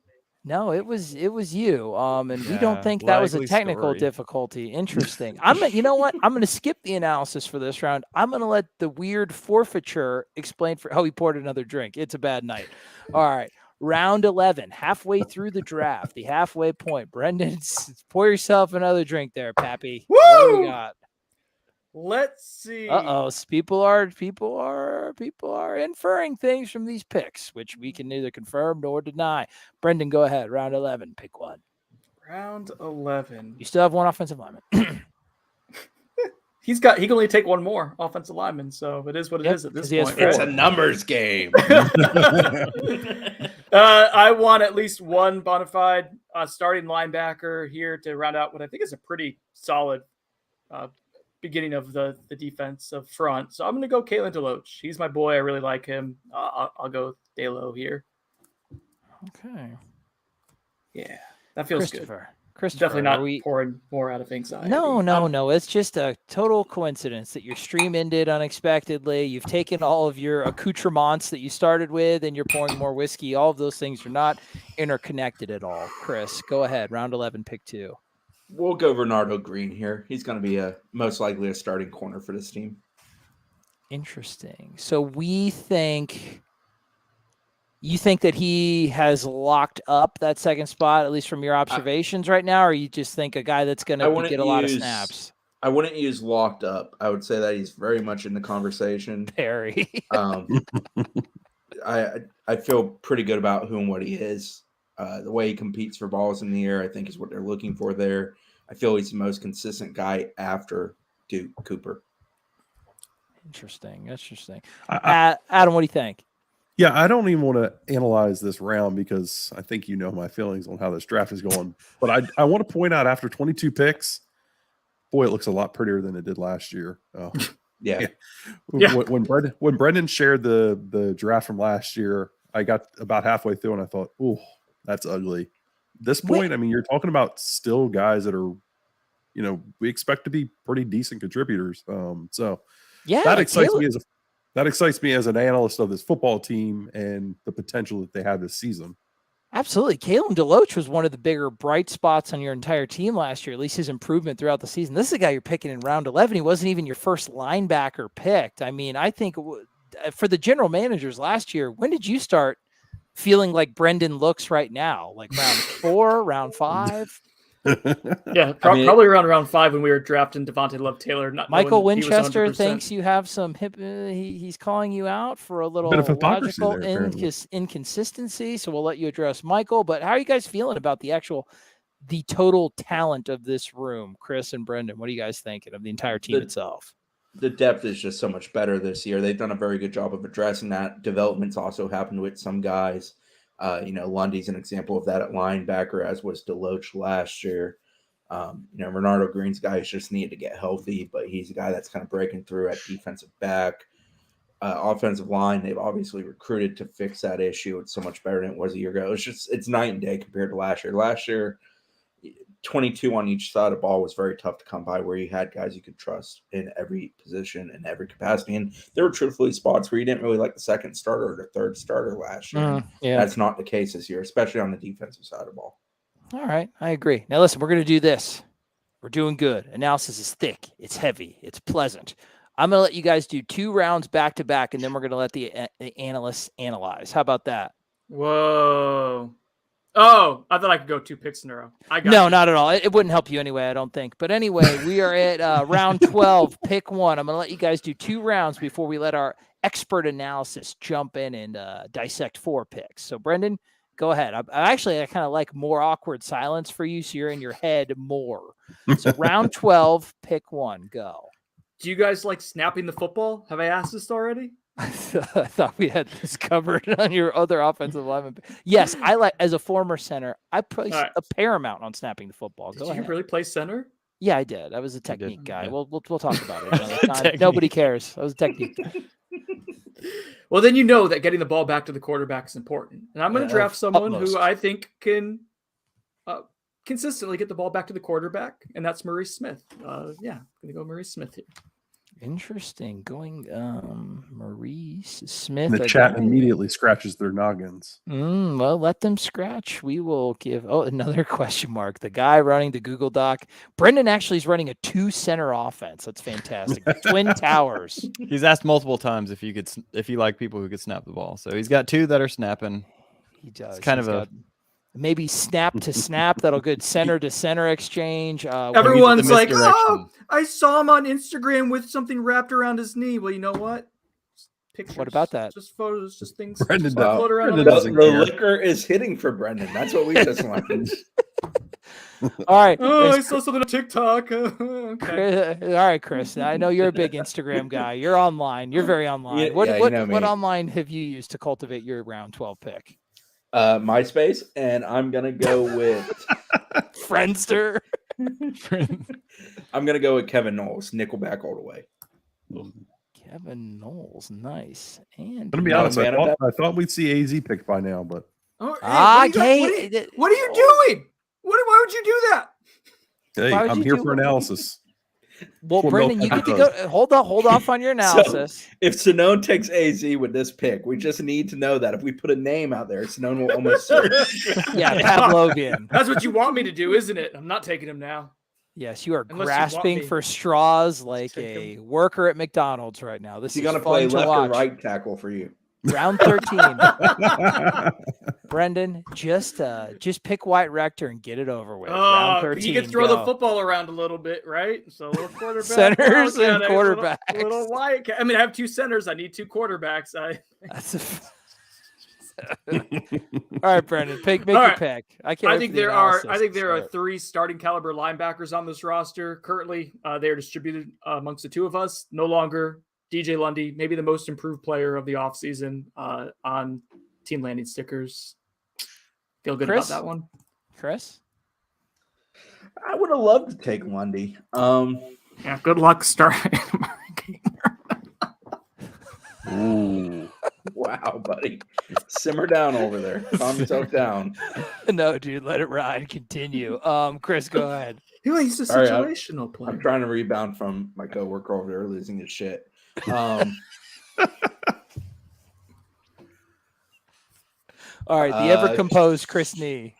No, it was you. And we don't think that was a likely technical story. difficulty. Interesting. You know what? I'm gonna skip the analysis for this round. I'm gonna let the weird forfeiture explain he poured another drink. It's a bad night. All right. Round 11, halfway through the draft, the halfway point. Brendan, pour yourself another drink there, Pappy. Woo! What do we got? Let's see. People are inferring things from these picks, which we can neither confirm nor deny. Brendan, go ahead. Round 11, pick one. Round 11. You still have one offensive lineman. He can only take one more offensive lineman, so it is what it is at this 'cause he has point. four. It's a numbers game. I want at least one bona fide starting linebacker here to round out what I think is a pretty solid beginning of the defensive front. So I'm going to go Kalen DeLoach. He's my boy. I really like him. I'll go Delo here. Okay. Yeah, that feels good. Christopher, Definitely not pouring more out of anxiety. No. It's just a total coincidence that your stream ended unexpectedly. You've taken all of your accoutrements that you started with, and you're pouring more whiskey. All of those things are not interconnected at all. Chris, go ahead. Round 11, pick two. We'll go Bernardo Green here. He's going to be most likely a starting corner for this team. Interesting. So you think that he has locked up that second spot, at least from your observations right now, or you just think a guy that's going to get a lot of snaps? I wouldn't use locked up. I would say that he's very much in the conversation. Perry. I feel pretty good about who and what he is. The way he competes for balls in the air, I think, is what they're looking for there. I feel he's the most consistent guy after Duke Cooper. Interesting. Adam, what do you think? Yeah, I don't even want to analyze this round because I think you know my feelings on how this draft is going. But I want to point out after 22 picks, boy, it looks a lot prettier than it did last year. Yeah. When Brendan shared the draft from last year, I got about halfway through and I thought, oh, that's ugly. At this point, I mean, you're talking about still guys that are, we expect to be pretty decent contributors. So yeah, that excites me as an analyst of this football team and the potential that they have this season. Absolutely. Kalen DeLoach was one of the bigger bright spots on your entire team last year, at least his improvement throughout the season. This is a guy you're picking in round 11. He wasn't even your first linebacker picked. I mean, I think for the general managers last year, when did you start feeling like Brendan looks right now? Like round 4, round 5? Yeah, probably around round 5 when we were drafting Devontae Love Taylor. Michael Winchester thinks you have some he's calling you out for a little logical inconsistency. So we'll let you address Michael. But how are you guys feeling about the total talent of this room, Chris and Brendan? What are you guys thinking of the entire team itself? The depth is just so much better this year. They've done a very good job of addressing that. Development's also happened with some guys. Lundy's an example of that at linebacker, as was DeLoach last year. Bernardo Green's a guy who's just needed to get healthy, but he's a guy that's kind of breaking through at defensive back. Offensive line, they've obviously recruited to fix that issue. It's so much better than it was a year ago. It's night and day compared to last year. Last year, 22 on each side of the ball was very tough to come by, where you had guys you could trust in every position and every capacity. And there were truthfully spots where you didn't really like the second starter or the third starter last year. That's not the case this year, especially on the defensive side of the ball. All right, I agree. Now listen, we're going to do this. We're doing good. Analysis is thick. It's heavy. It's pleasant. I'm going to let you guys do 2 rounds back to back, and then we're going to let the analysts analyze. How about that? Whoa. Oh, I thought I could go 2 picks in a row. I got No, you. not at all. It wouldn't help you anyway, I don't think. But anyway, we are at round 12, pick one. I'm going to let you guys do 2 rounds before we let our expert analysis jump in and dissect 4 picks. So, Brendan, go ahead. I kind of like more awkward silence for you, so you're in your head more. So, round 12, pick 1, go. Do you guys like snapping the football? Have I asked this already? I thought we had this covered on your other offensive lineman. Yes, I like, as a former center, I placed All right. a paramount on snapping the football. Did Go you ahead. really play center? Yeah, I did. I was a did. technique guy. Yeah. We'll talk about it another time. Technique. Nobody cares. I was a technique guy. Well, then you know that getting the ball back to the quarterback is important. And I'm going to draft someone utmost. who I think can consistently get the ball back to the quarterback, and that's Maurice Smith. I'm going to go Maurice Smith here. Interesting. Going Maurice Smith. And the chat immediately scratches their noggins. Well, let them scratch. We will give another question mark. The guy running the Google Doc. Brendan actually is running a 2-center offense. That's fantastic. Twin towers. He's asked multiple times if you like people who could snap the ball. So he's got 2 that are snapping. He does. It's kind He's of a got maybe snap to snap. That'll good center to center exchange. Everyone's the like, misdirection. oh, I saw him on Instagram with something wrapped around his knee. Well, you know what? Pictures. What about that? Just photos, just things. Brendan just does- float around Brendan on doesn't the- The care. liquor is hitting for Brendan. That's what we just learned. All right. Oh, I It's saw something on TikTok. Okay. All right, Chris. I know you're a big Instagram guy. You're online. You're very online. Yeah, What yeah, you what, know what me. online have you used to cultivate your round 12 pick? MySpace, and I'm gonna go with Friendster. I'm gonna go with Kevin Knowles, Nickelback all the way. Kevin Knowles, nice. And I'm gonna be Not a honest. fan of that. I thought we'd see AZ picked by now, but Oh, hey, what are you doing? Why would you do that? hey, Why would I'm you here do- for analysis. Well, Well, Brendan, no, you get to does. go. Hold off on your analysis. If Sonnone takes AZ with this pick, we just need to know that if we put a name out there, Sonnone will almost search. Yeah, Pavlovian. That's what you want me to do, isn't it? I'm not taking him now. Yes, you are Unless you want grasping me. for straws like Take a him. worker at McDonald's right now. This He's is gonna fun play to left watch. or right tackle for you. Round 13. Brendan, just pick White Rector and get it over with. Round Oh, 13. he can throw the go. football around a little bit, right? So a little quarterback, Centers and a quarterbacks. Little Wyatt. I mean, I have 2 centers. I need 2 quarterbacks. That's all right, Brendan. Make All your right. pick. I can't. I wait think for the there are. analysis I think to there are start. 3 starting caliber linebackers on this roster. Currently, they are distributed amongst the 2 of us. No longer DJ Lundy, maybe the most improved player of the offseason on team landing stickers. Feel good Chris? about that one. Chris. I would have loved to take Lundy. Yeah. Good luck starting. Ooh. Wow, buddy. Simmer down over there. Calm yourself down. No, dude, let it ride. Continue. Chris, go ahead. He's a Sorry, situational player. I'm trying to rebound from my coworker over there losing his shit. All right, the ever composed Chris Nee.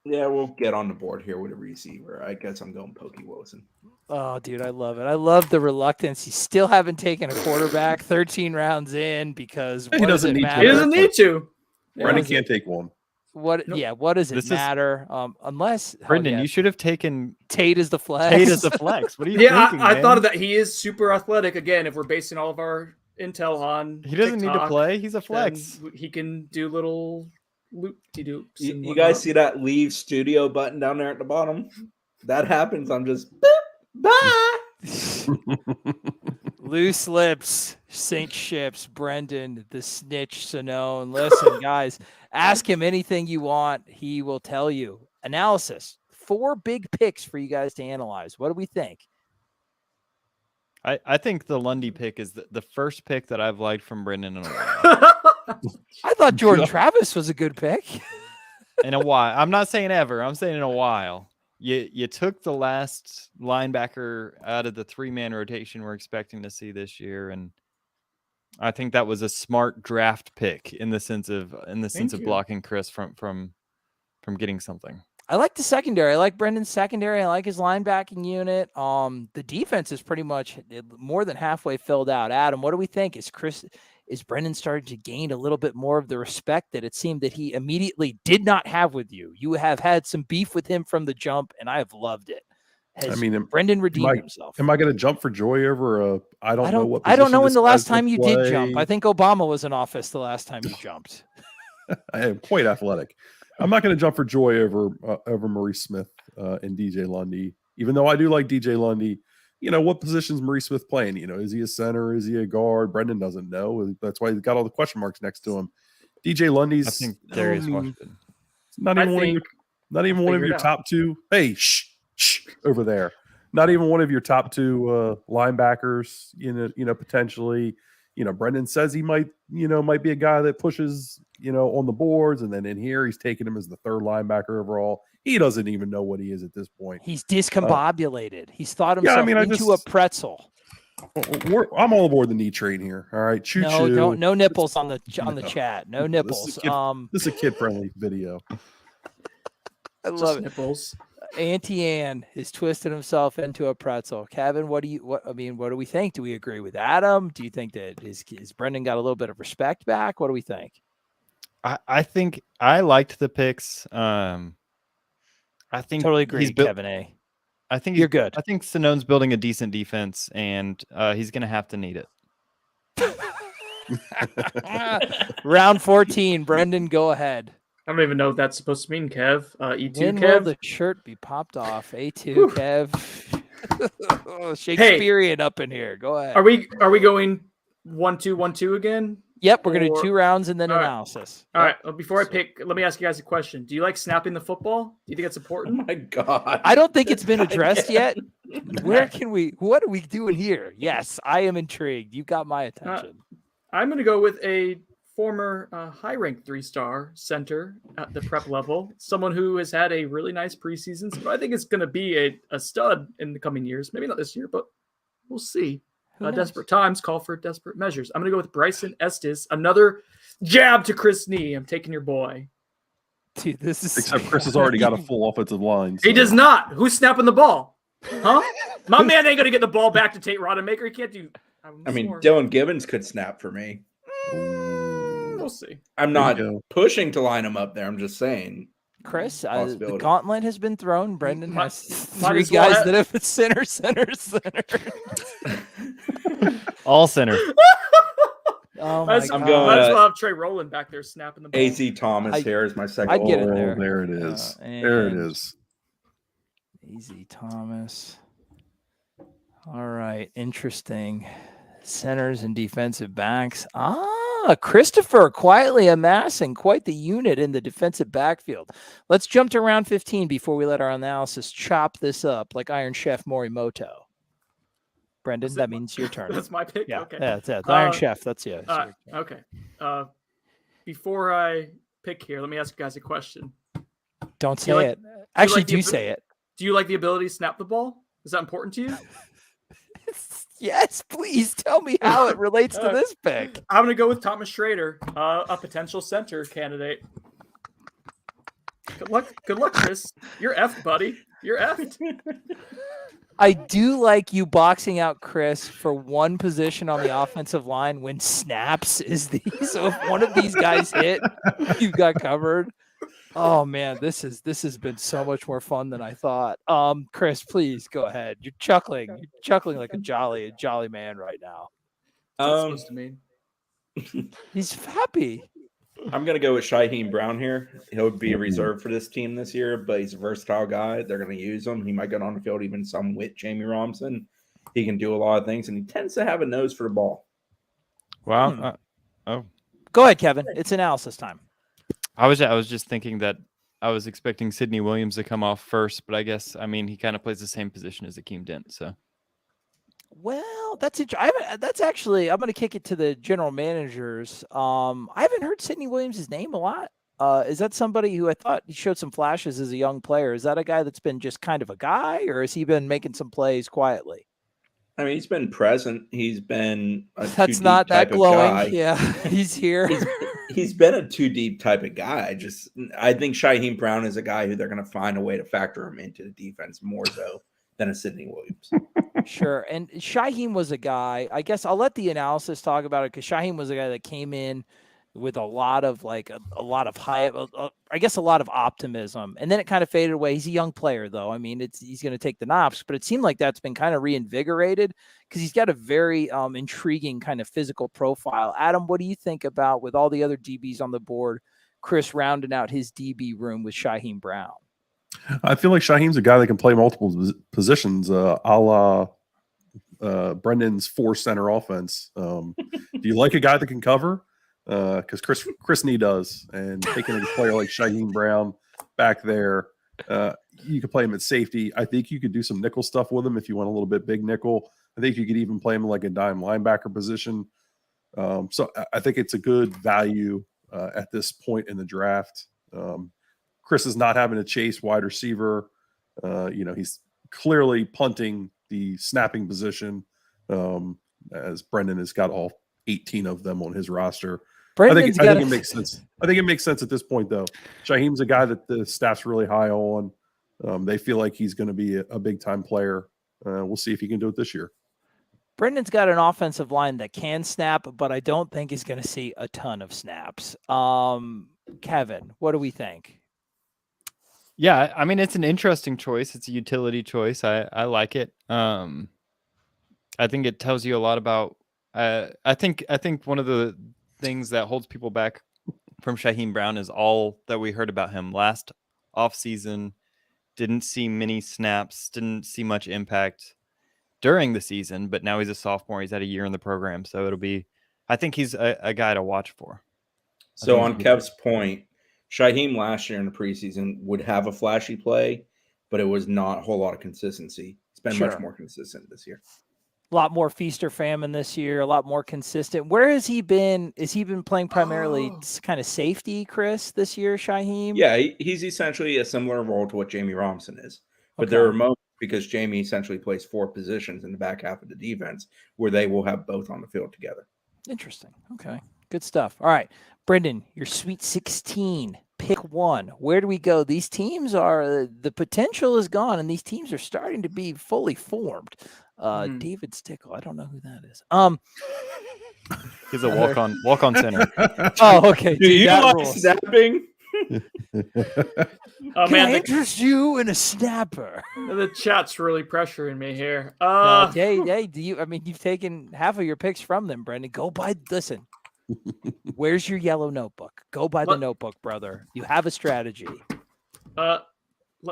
Yeah, we'll get on the board here with a receiver. I guess I'm going Pokey Wilson. Oh, dude, I love it. I love the reluctance. You still haven't taken a quarterback 13 rounds in because He what does doesn't it need to. matter? He doesn't need to. Brendan does can't take one. What? Nope. Yeah. What does it This is- matter? Unless Brendan, you should have taken Tate is the flex. Tate as a flex. What are you Yeah, thinking, I man? thought of that. He is super athletic. Again, if we're basing all of our intel on He doesn't need to TikTok, play. He's a then flex. He can do little loop-de-doops. You, and you guys whatnot. see that leave studio button down there at the bottom? That happens. I'm just boop, bye. Loose lips, sink ships. Brendan, the snitch, Sonnone. Listen, guys, ask him anything you want. He will tell you. Analysis. 4 big picks for you guys to analyze. What do we think? I think the Lundy pick is the first pick that I've liked from Brendan in a while. I thought Jordan Travis was a good pick. In a while. I'm not saying ever. I'm saying in a while. You took the last linebacker out of the 3-man rotation we're expecting to see this year, and I think that was a smart draft pick in the sense of you. blocking Chris from getting something. I like the secondary. I like Brendan's secondary. I like his linebacking unit. The defense is pretty much more than halfway filled out. Adam, what do we think? Is is Brendan starting to gain a little bit more of the respect that it seemed that he immediately did not have with you? You have had some beef with him from the jump, and I have loved it. Has Brendan redeemed himself? Am I going to jump for joy over I don't know what I don't know position when the this last guy's gonna time you did play? jump. I think Obama was in office the last time you jumped. I am quite athletic. I'm not going to jump for joy over Maurice Smith and DJ Lundy, even though I do like DJ Lundy. What position's Maurice Smith playing? Is he a center? Is he a guard? Brendan doesn't know. That's why he's got all the question marks next to him. DJ Lundy's. I think Darius Washington. Not even one of your top two. Hey, shh, over there. Not even one of your top two linebackers. Potentially. Brendan says he might be a guy that pushes, on the boards. And then in here, he's taking him as the third linebacker overall. He doesn't even know what he is at this point. He's discombobulated. He's thought himself into a pretzel. I'm all aboard the knee train here. All right. Choo-choo. No nipples on the chat. No nipples. This is a kid-friendly video. I love it. Nipples. Auntie Ann has twisted himself into a pretzel. Kevin, what do we think? Do we agree with Adam? Do you think that is Brendan got a little bit of respect back? What do we think? I think I liked the picks. I think totally agree, Kevin A. I think you're good. I think Sonnone's building a decent defense, and he's going to have to need it. Round 14, Brendan, go ahead. I don't even know what that's supposed to mean, Kev. E2, when Kev? will the shirt be popped off? A2, Kev. Shakespearean up in here. Go ahead. Are we going 1-2, 1-2 again? Yep, we're going to do 2 rounds and then analysis. All right. Well, before I pick, let me ask you guys a question. Do you like snapping the football? Do you think it's important? Oh my God. I don't think it's been addressed yet. What are we doing here? Yes, I am intrigued. You got my attention. I'm going to go with a former high-ranked 3-star center at the prep level, someone who has had a really nice preseason. So I think it's going to be a stud in the coming years. Maybe not this year, but we'll see. Desperate times call for desperate measures. I'm going to go with Bryson Estes. Another jab to Chris Nee. I'm taking your boy. Dude, this is except Chris has already got a full offensive line. So. He does not. Who's snapping the ball? Huh? My man ain't going to get the ball back to Tate Rodemaker. He can't do. Dylan Gibbons could snap for me. We'll see. I'm not pushing to line him up there. I'm just saying. Chris, the gauntlet has been thrown. Brendan has 3 guys that have center. All center. Oh my God. Might as well have Trey Rowland back there snapping the ball. A.Z. Thomas here is my second. I'd get it there. There it is. There it is. A.Z. Thomas. All right. Interesting. Centers and defensive backs. Christopher quietly amassing quite the unit in the defensive backfield. Let's jump to round 15 before we let our analysis chop this up like Iron Chef Morimoto. Brendan, that means your turn. That's my pick? Yeah, okay. That's it. Iron Chef, that's you. Okay. Before I pick here, let me ask you guys a question. Don't say it. Actually, do say it. Do you like the ability to snap the ball? Is that important to you? Yes, please tell me how it relates to this pick. I'm going to go with Thomas Schrader, a potential center candidate. Good luck, Chris. You're effed, buddy. You're effed. I do like you boxing out Chris for one position on the offensive line when snaps is so if one of these guys hit, you've got covered. Oh man, this has been so much more fun than I thought. Chris, please go ahead. You're chuckling like a jolly man right now. What's that supposed to mean? He's happy. I'm gonna go with Shaheem Brown here. He'll be reserved for this team this year, but he's a versatile guy. They're gonna use him. He might get on the field even some with Jammie Robinson. He can do a lot of things, and he tends to have a nose for the ball. Wow. Go ahead, Kevin. It's analysis time. I was just thinking that I was expecting Sidney Williams to come off first, but I guess he kind of plays the same position as Akeem Dent. So, well, that's actually I'm going to kick it to the general managers. I haven't heard Sidney Williams' name a lot. Is that somebody who I thought he showed some flashes as a young player? Is that a guy that's been just kind of a guy, or has he been making some plays quietly? I mean, he's been present. He's been that's not that glowing. Yeah, he's here. He's been a 2-deep type of guy. I think Shaheem Brown is a guy who they're going to find a way to factor him into the defense more so than a Sidney Williams. Sure. And Shyheim was a guy, I guess I'll let the analysis talk about it because Shyheim was a guy that came in with a lot of a lot of high, I guess a lot of optimism. And then it kind of faded away. He's a young player, though. I mean, he's going to take the knocks, but it seemed like that's been kind of reinvigorated because he's got a very intriguing kind of physical profile. Adam, what do you think about, with all the other DBs on the board, Chris rounding out his DB room with Shyheim Brown? I feel like Shaheem's a guy that can play multiple positions, a la Brendan's 4-center offense. Do you like a guy that can cover? Because Chris Nee does, and taking a player like Shyheim Brown back there, you could play him at safety. I think you could do some nickel stuff with him if you want a little bit big nickel. I think you could even play him like a dime linebacker position. So I think it's a good value at this point in the draft. Chris is not having to chase wide receiver. He's clearly punting the snapping position, as Brendan has got all 18 of them on his roster. I think it makes sense. I think it makes sense at this point, though. Shaheem's a guy that the staff's really high on. They feel like he's going to be a big-time player. We'll see if he can do it this year. Brendan's got an offensive line that can snap, but I don't think he's going to see a ton of snaps. Kevin, what do we think? Yeah, I mean, it's an interesting choice. It's a utility choice. I like it. I think it tells you a lot about. I think one of the things that holds people back from Shyheim Brown is all that we heard about him last offseason. Didn't see many snaps. Didn't see much impact during the season. But now he's a sophomore. He's had a year in the program, so it'll be. I think he's a guy to watch for. So on Kev's point, Shyheim last year in the preseason would have a flashy play, but it was not a whole lot of consistency. It's been much more consistent this year. A lot more feast or famine this year, a lot more consistent. Where has he been? Has he been playing primarily kind of safety, Chris, this year, Shyheim? Yeah, he's essentially a similar role to what Jammie Robinson is. But there are moments, because Jammie essentially plays 4 positions in the back half of the defense, where they will have both on the field together. Interesting. Okay. Good stuff. All right. Brendan, your Sweet 16. Pick one. Where do we go? These teams are, the potential is gone, and these teams are starting to be fully formed. David Stickle, I don't know who that is. He's a walk-on center. Oh, okay. Do you like snapping? Can I interest you in a snapper? The chat's really pressuring me here. Hey, you've taken half of your picks from them, Brendan. Listen. Where's your yellow notebook? Go by the notebook, brother. You have a strategy. Let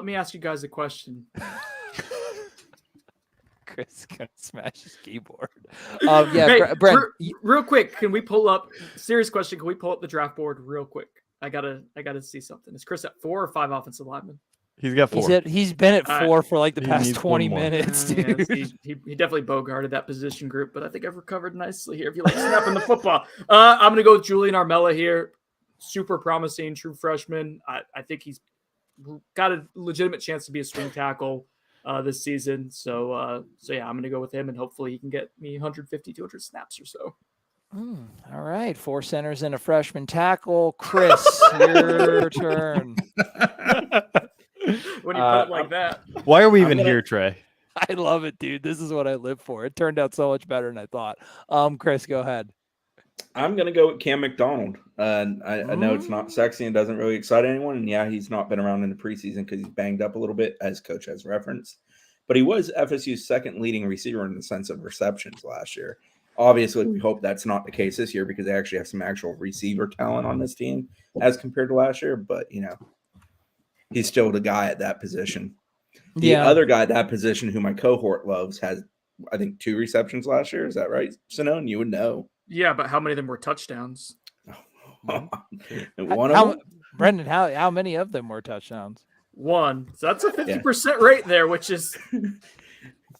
me ask you guys a question. Chris is gonna smash his keyboard. Hey, Brent, real quick, can we pull up? Serious question. Can we pull up the draft board real quick? I gotta see something. Is Chris at 4 or 5 offensive linemen? He's got 4. He's been at 4 for like the past 20 minutes, dude. He definitely bogarted that position group, but I think I've recovered nicely here. If you like snapping the football, I'm gonna go with Julian Armella here. Super promising, true freshman. I think he's got a legitimate chance to be a swing tackle this season. So yeah, I'm gonna go with him, and hopefully he can get me 150, 200 snaps or so. All right, 4 centers and a freshman tackle. Chris, your turn. When you put it like that. Why are we even here, Trey? I love it, dude. This is what I live for. It turned out so much better than I thought. Chris, go ahead. I'm going to go with Cam McDonald. I know it's not sexy and doesn't really excite anyone. And yeah, he's not been around in the preseason because he's banged up a little bit, as Coach has referenced. But he was FSU's second leading receiver in the sense of receptions last year. Obviously, we hope that's not the case this year because they actually have some actual receiver talent on this team as compared to last year. But, he's still the guy at that position. The other guy at that position who my cohort loves has, I think, 2 receptions last year. Is that right, Sonnone? You would know. Yeah, but how many of them were touchdowns? One of them? Brendan, how many of them were touchdowns? 1. So that's a 50% rate there, which is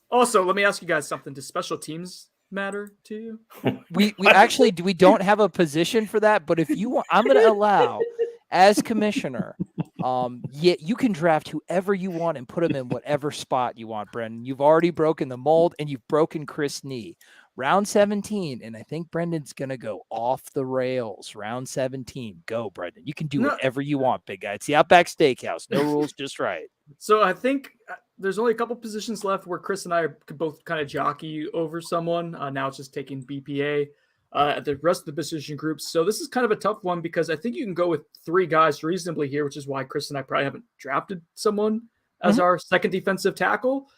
also, let me ask you guys something. Does special teams matter to you? We actually we don't have a position for that, but if you want, I'm going to allow, as commissioner, you can draft whoever you want and put them in whatever spot you want, Brendan. You've already broken the mold, and you've broken Chris Nee. Round 17, and I think Brendan's going to go off the rails. Round 17. Go, Brendan. You can do whatever you want, big guy. It's the Outback Steakhouse. No rules, just right. So I think there's only a couple positions left where Chris and I could both kind of jockey over someone. Now it's just taking BPA at the rest of the position groups. So this is kind of a tough one because I think you can go with 3 guys reasonably here, which is why Chris and I probably haven't drafted someone as our second defensive tackle.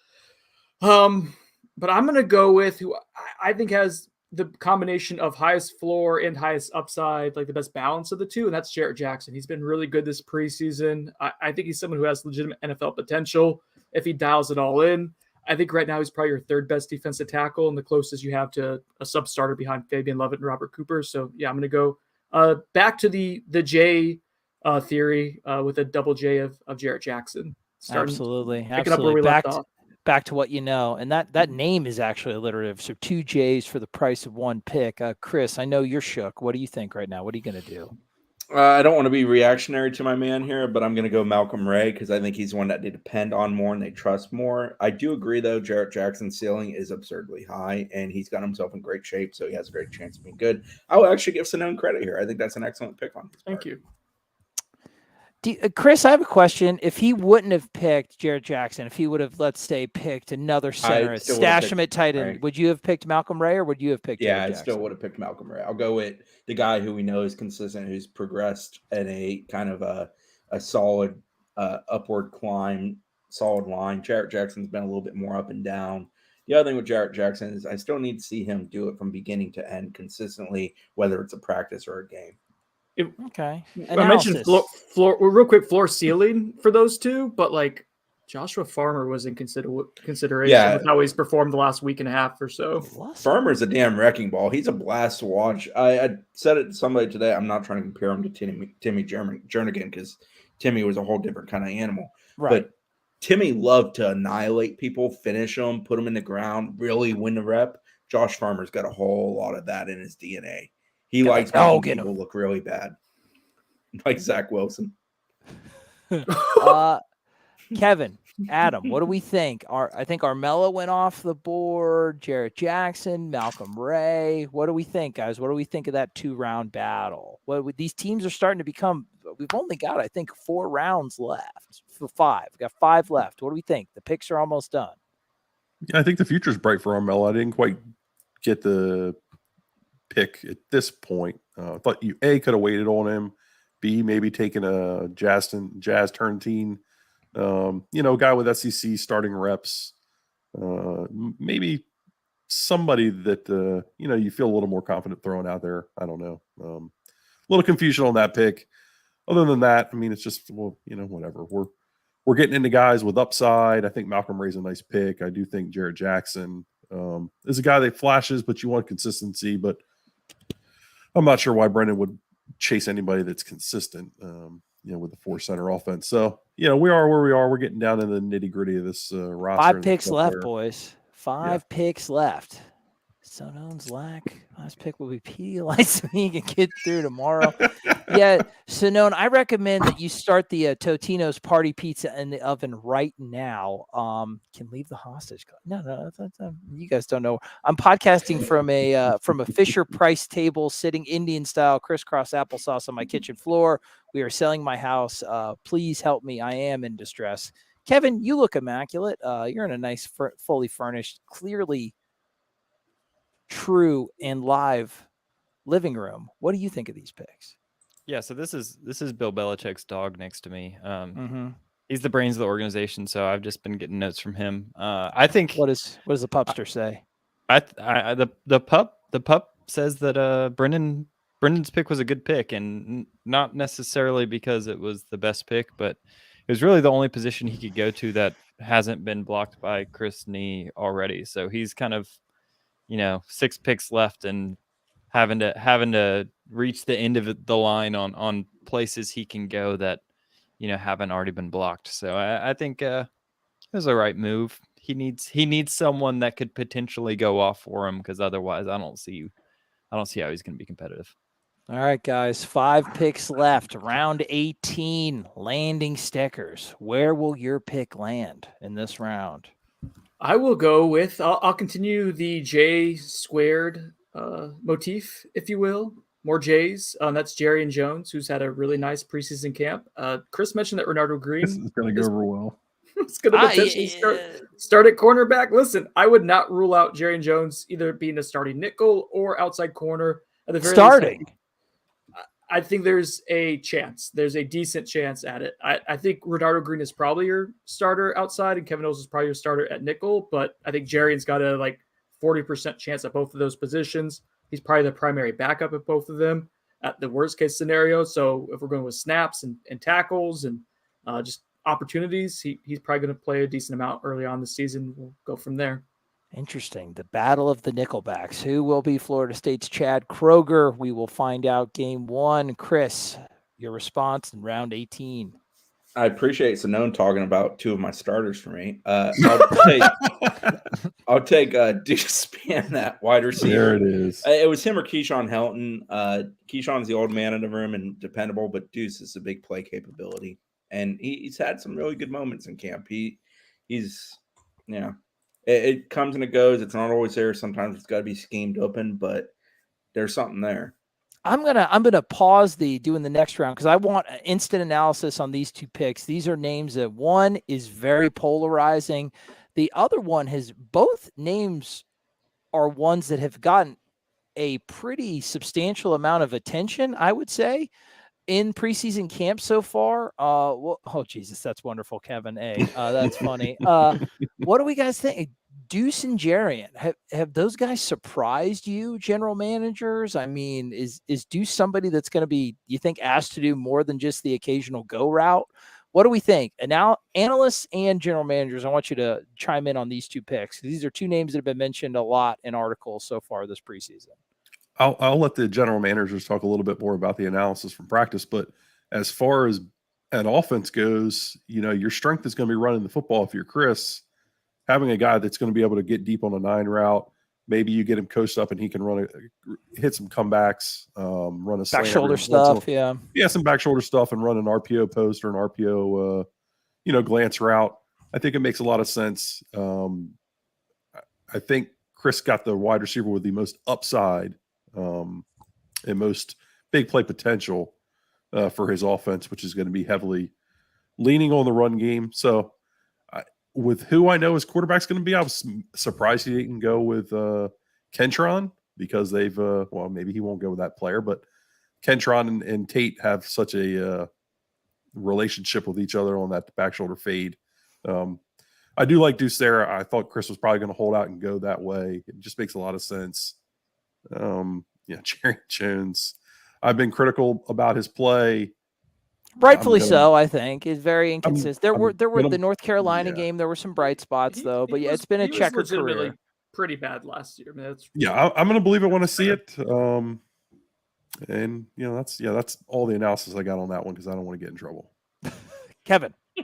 But I'm going to go with who I think has the combination of highest floor and highest upside, like the best balance of the two, and that's Jarrett Jackson. He's been really good this preseason. I think he's someone who has legitimate NFL potential if he dials it all in. I think right now he's probably your 3rd best defensive tackle and the closest you have to a sub-starter behind Fabien, Lovett, and Robert Cooper. So, yeah, I'm going to go back to the J theory with a double J of Jarrett Jackson. Absolutely. Picking up where we left off. Back to what you know, and that name is actually alliterative. So 2 J's for the price of 1 pick. Chris, I know you're shook. What do you think right now? What are you going to do? I don't want to be reactionary to my man here, but I'm going to go Malcolm Ray because I think he's one that they depend on more and they trust more. I do agree, though, Jarrett Jackson's ceiling is absurdly high, and he's got himself in great shape, so he has a great chance of being good. I will actually give Sonnone credit here. I think that's an excellent pick on his part. Thank you. Chris, I have a question. If he wouldn't have picked Jarrett Jackson, if he would have, let's say, picked another center, stash him at tight end, would you have picked Malcolm Ray or would you have picked Jarrett Jackson? I still would have picked Malcolm Ray. I'll go with the guy who we know is consistent, who's progressed in a kind of a solid upward climb, solid line. Jarrett Jackson's been a little bit more up and down. The other thing with Jarrett Jackson is I still need to see him do it from beginning to end consistently, whether it's a practice or a game. Okay. I mentioned floor real quick, floor ceiling for those two, but like Joshua Farmer was in consideration with how he's performed the last week and a half or so. Farmer's a damn wrecking ball. He's a blast to watch. I said it to somebody today. I'm not trying to compare him to Timmy Jernigan because Timmy was a whole different kind of animal. Right. But Timmy loved to annihilate people, finish them, put them in the ground, really win the rep. Josh Farmer's got a whole lot of that in his DNA. He likes making people look really bad, like Zach Wilson. Kevin, Adam, what do we think? I think Armella went off the board. Jarrett Jackson, Malcolm Ray. What do we think, guys? What do we think of that 2-round battle? These teams are starting to become. We've only got, I think, 4 rounds left for 5. We've got 5 left. What do we think? The picks are almost done. Yeah, I think the future's bright for Armella. I didn't quite get the pick at this point. I thought you could have waited on him. B, maybe taking a Jazz Turntine, guy with SEC starting reps. Maybe somebody that you feel a little more confident throwing out there. I don't know. A little confusion on that pick. Other than that, I mean, it's just whatever. We're getting into guys with upside. I think Malcolm Ray's a nice pick. I do think Jarrett Jackson is a guy that flashes, but you want consistency. But I'm not sure why Brendan would chase anybody that's consistent, with the 4-center offense. So, we are where we are. We're getting down into the nitty-gritty of this roster. 5 picks left, boys. 5 picks left. Sonnone's last pick will be Pedialyte so he can get through tomorrow. Yeah, Sonnone, I recommend that you start the Totino's party pizza in the oven right now. Can leave the hostage. No, you guys don't know. I'm podcasting from a Fisher Price table, sitting Indian style, crisscross applesauce on my kitchen floor. We are selling my house. Please help me. I am in distress. Kevin, you look immaculate. You're in a nice, fully furnished, clearly true and live living room. What do you think of these picks? Yeah, so this is Bill Belichick's dog next to me. He's the brains of the organization, so I've just been getting notes from him. I think what does the pupster say? The pup says that Brendan's pick was a good pick, and not necessarily because it was the best pick, but it was really the only position he could go to that hasn't been blocked by Chris Nee already. So he's kind of 6 picks left and having to reach the end of the line on places he can go that haven't already been blocked. So I think it was the right move. He needs someone that could potentially go off for him, because otherwise I don't see how he's going to be competitive. All right, guys, 5 picks left. Round 18, landing stickers. Where will your pick land in this round? I will go with, I'll continue the J squared motif, if you will. More J's. That's Jerry and Jones, who's had a really nice preseason camp. Chris mentioned that Renardo Green. This is going to go over well. It's going to potentially start at cornerback. Listen, I would not rule out Jerry Jones either being a starting nickel or outside corner. At the very starting. least, I think there's a chance. There's a decent chance at it. I think Renardo Green is probably your starter outside, and Kevin Knowles is probably your starter at nickel. But I think Jerry's got a 40% chance at both of those positions. He's probably the primary backup at both of them at the worst case scenario. So if we're going with snaps and tackles and just opportunities, he's probably going to play a decent amount early on this season. We'll go from there. Interesting. The battle of the nickelbacks. Who will be Florida State's Chad Kroger? We will find out game 1. Chris, your response in round 18. I appreciate Sonnone talking about 2 of my starters for me. I'll take Deuce Spann, that wide receiver. There it is. It was him or Keyshawn Helton. Keyshawn's the old man in the room and dependable, but Deuce is a big play capability. And he's had some really good moments in camp. He's it comes and it goes. It's not always there. Sometimes it's got to be schemed open, but there's something there. I'm gonna pause doing the next round because I want instant analysis on these 2 picks. These are names that one is very polarizing. The other one both names are ones that have gotten a pretty substantial amount of attention, I would say, in preseason camp so far. Oh Jesus, that's wonderful, Kevin. That's funny. What do we guys think? Deuce and Jarian, have those guys surprised you, general managers? I mean, is Deuce somebody that's going to be, you think, asked to do more than just the occasional go route? What do we think? And now, analysts and general managers, I want you to chime in on these 2 picks. These are 2 names that have been mentioned a lot in articles so far this preseason. I'll let the general managers talk a little bit more about the analysis from practice, but as far as an offense goes, your strength is going to be running the football. If you're Chris, having a guy that's going to be able to get deep on a 9 route, maybe you get him coached up and he can hit some comebacks, run a back shoulder stuff, some back shoulder stuff, and run an RPO post or an RPO, glance route. I think it makes a lot of sense. I think Chris got the wide receiver with the most upside and most big play potential for his offense, which is going to be heavily leaning on the run game. So with who I know his quarterback's going to be, I was surprised he didn't go with Kentron because they've maybe he won't go with that player, but Kentron and Tate have such a relationship with each other on that back shoulder fade. I do like Deuce there. I thought Chris was probably going to hold out and go that way. It just makes a lot of sense. Jerry Jones, I've been critical about his play. Rightfully so, I think. Is very inconsistent. There were the North Carolina game. There were some bright spots, though. But it's been a checkered career. Pretty bad last year. I mean, I'm going to believe it when I see it. And that's all the analysis I got on that one because I don't want to get in trouble. Kevin, do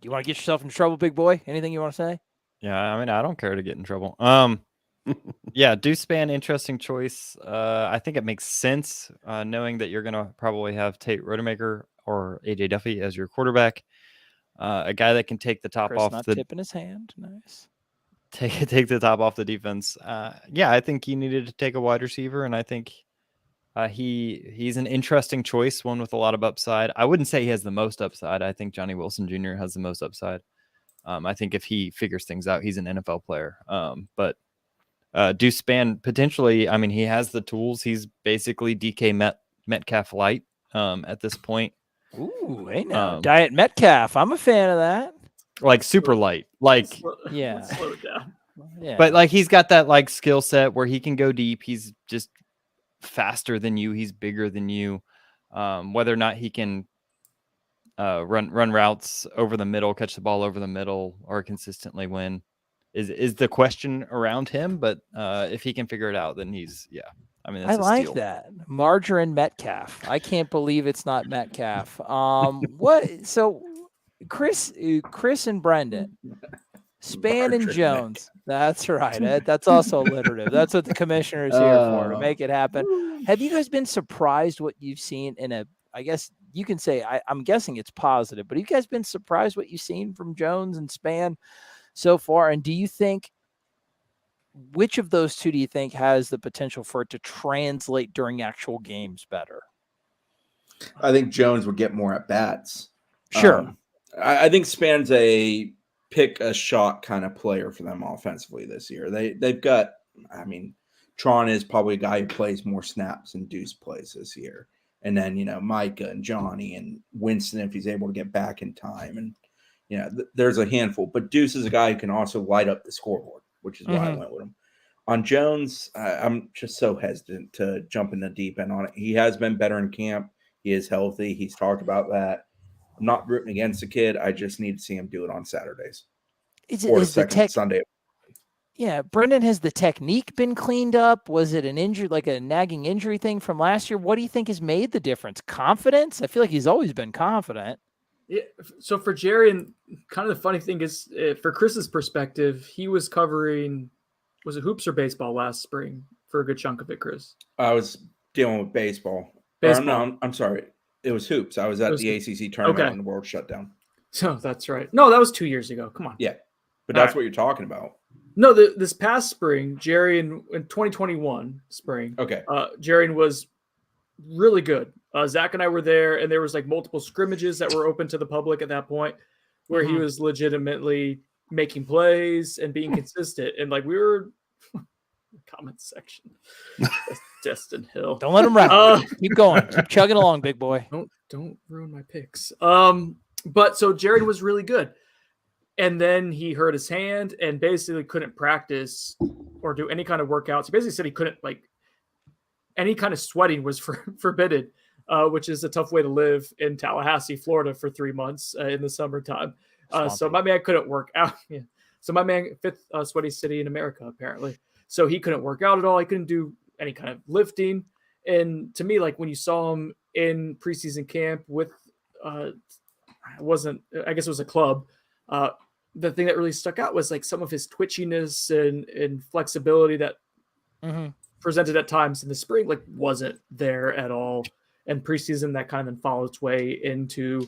you want to get yourself in trouble, big boy? Anything you want to say? Yeah, I mean, I don't care to get in trouble. Deuce Spann, interesting choice. I think it makes sense knowing that you're going to probably have Tate Rodemaker or AJ Duffy as your quarterback. A guy that can take the top off the tipping his hand. Nice. Take the top off the defense. I think he needed to take a wide receiver, and I think he's an interesting choice, one with a lot of upside. I wouldn't say he has the most upside. I think Johnny Wilson Jr. has the most upside. I think if he figures things out, he's an NFL player. But Deuce Spann, potentially, I mean, he has the tools. He's basically DK Metcalf light at this point. Ooh, hey now. Diet Metcalf. I'm a fan of that. Like super light. Like, slow it down. Yeah. But like he's got that like skill set where he can go deep. He's just faster than you. He's bigger than you. Whether or not he can run routes over the middle, catch the ball over the middle, or consistently win is the question around him. But if he can figure it out, then he's I mean, that's I like steal. that. Margarine Metcalf. I can't believe it's not Metcalf. What? So Chris and Brendan, Spann and Jones. That's right. That's also alliterative. That's what the commissioner is here for, to make it happen. Have you guys been surprised what you've seen I guess you can say, I'm guessing it's positive, but have you guys been surprised what you've seen from Jones and Spann so far? And do you think, which of those two do you think has the potential for it to translate during actual games better? I think Jones would get more at bats. Sure. I think Span's a pick a shot kind of player for them offensively this year. They've got, I mean, Tron is probably a guy who plays more snaps than Deuce plays this year. And then, Micah and Johnny and Winston, if he's able to get back in time. And, there's a handful. But Deuce is a guy who can also light up the scoreboard, which is why I went with him. On Jones, I'm just so hesitant to jump in the deep end on it. He has been better in camp. He is healthy. He's talked about that. I'm not rooting against the kid. I just need to see him do it on Saturdays. Or second Sunday. Yeah, Brendan, has the technique been cleaned up? Was it an injury, like a nagging injury thing from last year? What do you think has made the difference? Confidence? I feel like he's always been confident. Yeah. So for Jerry, and kind of the funny thing is, for Chris's perspective, he was covering, was it hoops or baseball last spring for a good chunk of it, Chris? I was dealing with baseball. No, I'm sorry. It was hoops. I was at the ACC tournament when the world shut down. So that's right. No, that was 2 years ago. Come on. Yeah, but that's what you're talking about. No, this past spring, Jerry in 2021 spring. Okay. Jerry was really good. Zach and I were there, and there was like multiple scrimmages that were open to the public at that point, where he was legitimately making plays and being consistent. And like we were, comment section, Destin Hill. Don't let him run. Keep going. Keep chugging along, big boy. Don't ruin my picks. But so Jared was really good. And then he hurt his hand and basically couldn't practice or do any kind of workouts. He basically said he couldn't, like, any kind of sweating was forbidden, which is a tough way to live in Tallahassee, Florida for 3 months in the summertime. So my man couldn't work out. Yeah. So my man, fifth sweaty city in America, apparently. So he couldn't work out at all. He couldn't do any kind of lifting. And to me, like when you saw him in preseason camp with, I guess it was a club, the thing that really stuck out was like some of his twitchiness and flexibility that presented at times in the spring, like wasn't there at all. And preseason that kind of then followed its way into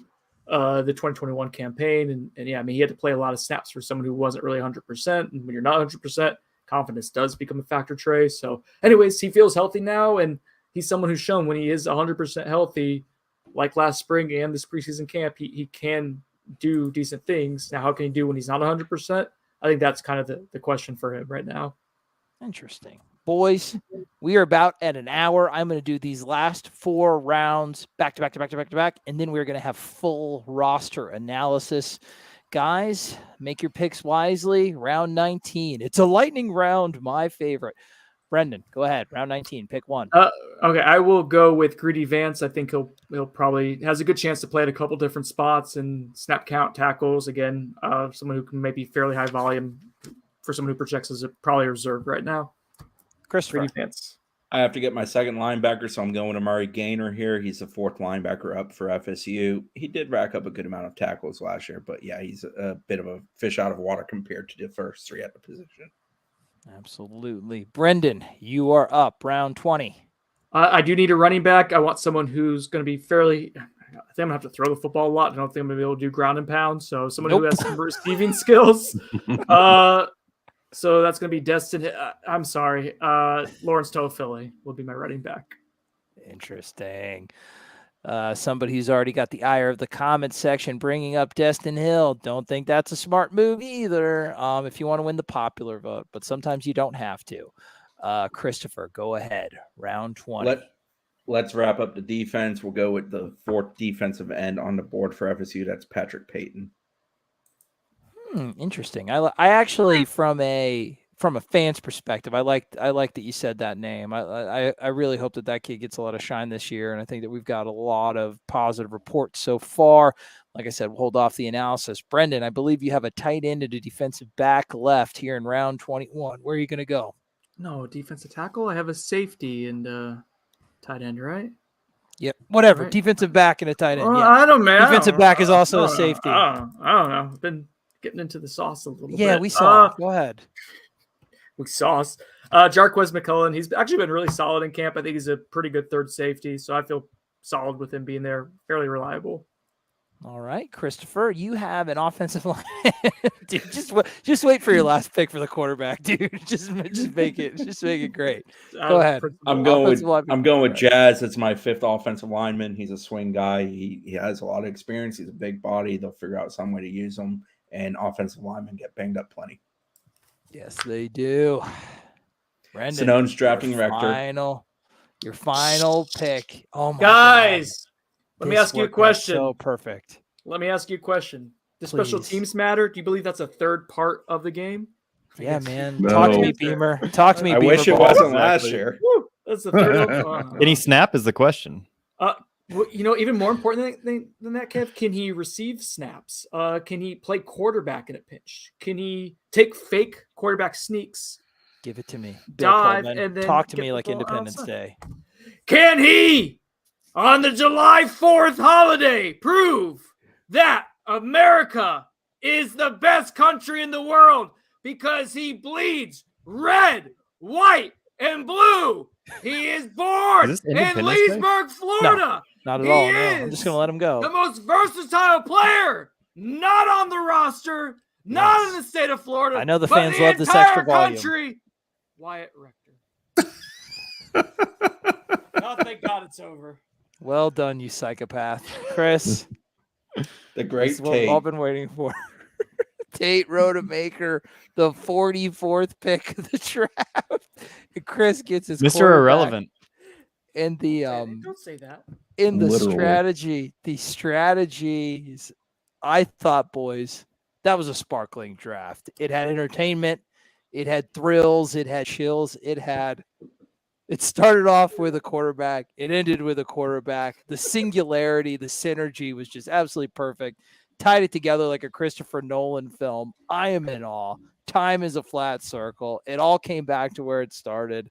the 2021 campaign. And yeah, I mean, he had to play a lot of snaps for someone who wasn't really 100%. And when you're not 100%, confidence does become a factor, Trey. So anyways, he feels healthy now. And he's someone who's shown when he is 100% healthy, like last spring and this preseason camp, he can do decent things. Now, how can he do when he's not 100%? I think that's kind of the question for him right now. Interesting. Boys, we are about at an hour. I'm going to do these last 4 rounds back to back, and then we're going to have full roster analysis. Guys, make your picks wisely. Round 19. It's a lightning round, my favorite. Brendan, go ahead. Round 19. Pick one. Okay, I will go with Greedy Vance. I think he'll probably has a good chance to play at a couple different spots and snap count tackles. Again, someone who can maybe fairly high volume for someone who projects as probably reserved right now. Christopher. Greedy Vance. I have to get my second linebacker, so I'm going to Murray Gaynor here. He's the 4th linebacker up for FSU. He did rack up a good amount of tackles last year, but yeah, he's a bit of a fish out of water compared to the first 3 at the position. Absolutely. Brendan, you are up. Round 20. I do need a running back. I want someone who's going to be fairly – I think I'm going to have to throw the football a lot. I don't think I'm going to be able to do ground and pound. So someone who has some receiving skills. So that's going to be Destin. I'm sorry. Lawrence Toafili will be my running back. Interesting. Somebody who's already got the ire of the comment section bringing up Destin Hill. Don't think that's a smart move either if you want to win the popular vote, but sometimes you don't have to. Christopher, go ahead. Round 20. Let's wrap up the defense. We'll go with the 4th defensive end on the board for FSU. That's Patrick Payton. Interesting. I actually, from a fan's perspective, I like that you said that name. I really hope that kid gets a lot of shine this year, and I think that we've got a lot of positive reports so far. Like I said, we'll hold off the analysis. Brendan, I believe you have a tight end and a defensive back left here in round 21. Where are you going to go? No, defensive tackle. I have a safety and tight end, right? Yep. Whatever. Right. Defensive back and a tight end. Yeah. I don't know. Defensive back is also a safety. I don't know. I've been getting into the sauce a little bit. Yeah, we saw. Go ahead. We sauce. Jarquez McCullough. He's actually been really solid in camp. I think he's a pretty good third safety, so I feel solid with him being there, fairly reliable. All right, Christopher, you have an offensive line. Dude, just wait for your last pick for the quarterback, dude. Just make it great. Go ahead. I'm going with Jazz. It's my 5th offensive lineman. He's a swing guy. He has a lot of experience. He's a big body. They'll figure out some way to use him. And offensive linemen get banged up plenty. Yes, they do. Brendan, Sonnone's drafting rector. Your final pick. Oh my Guys, God. let me ask you a question. So perfect. Let me ask you a question. Does Please. special teams matter? Do you believe that's a third part of the game? Yeah, man. No. Talk to me, Beamer. Talk to me, I Beamer. wish it Ball. wasn't last year. Woo, that's the third. Any snap is the question. Even more important than that, Kev, can he receive snaps? Can he play quarterback in a pinch? Can he take fake quarterback sneaks? Give it to me. Bill Dive Pullman. and then talk to get me the like ball Independence outside. Day. Can he, on the July 4th holiday, prove that America is the best country in the world because he bleeds red, white, and blue? He is born Is this in Independence Day? Leesburg, Florida. Not at He all. No. I'm is just going to let him go. the most versatile player, not on the roster, not Yes. in the state of Florida. I know the but fans the love this entire extra volume. country. Wyatt Rector. Oh, thank God it's over. Well done, you psychopath. Chris, The this great is what we've Tate. all been waiting for. Tate Rodemaker, the 44th pick of the draft. And Chris gets his Mr. quarterback. Irrelevant. And the Don't say that. in the Literally. strategies, I thought, boys, that was a sparkling draft. It had entertainment, it had thrills, it had chills, it started off with a quarterback, it ended with a quarterback. The singularity, the synergy was just absolutely perfect. Tied it together like a Christopher Nolan film. I am in awe. Time is a flat circle. It all came back to where it started.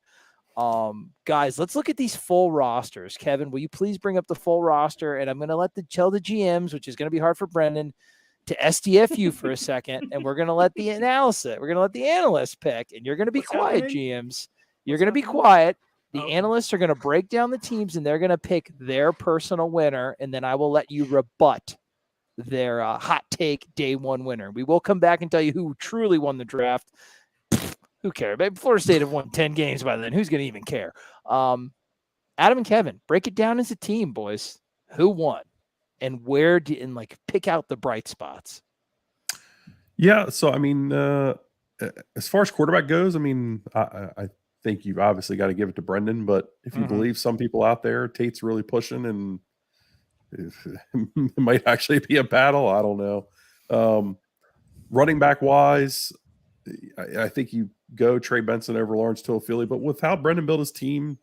Guys, let's look at these full rosters. Kevin, will you please bring up the full roster? And I'm going to tell the GMs, which is going to be hard for Brendan, to SDF you for a second. And we're going to let the analysts pick. And you're going to be What's quiet, happening? GMs. You're What's going to be happening? quiet. The Okay. analysts are going to break down the teams and they're going to pick their personal winner. And then I will let you rebut their hot take day one winner. We will come back and tell you who truly won the draft. Who cares? Maybe Florida State have won 10 games by then. Who's going to even care? Adam and Kevin, break it down as a team, boys. Who won? And pick out the bright spots. Yeah. So, I mean, as far as quarterback goes, I mean, I think you've obviously got to give it to Brendan, but if you believe some people out there, Tate's really pushing and it might actually be a battle. I don't know. Running back wise, I think you go Trey Benson over Lawrence Toafili, but with how Brendan built his team,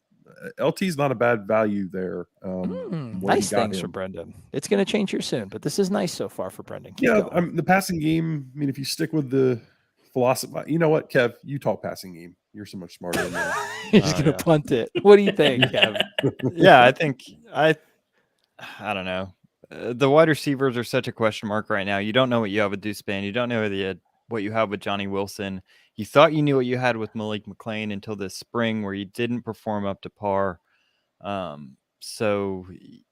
LT's not a bad value there. Nice things for Brendan. It's going to change here soon, but this is nice so far for Brendan. Keep going. The passing game. I mean, if you stick with the philosophy, you know what, Kev, you talk passing game. You're so much smarter than me. You're just going to punt it. What do you think, Kev? Yeah, I think I don't know. The wide receivers are such a question mark right now. You don't know what you have with Deuce-Span. You don't know what you have with Johnny Wilson. You thought you knew what you had with Malik McClain until this spring where you didn't perform up to par. Stories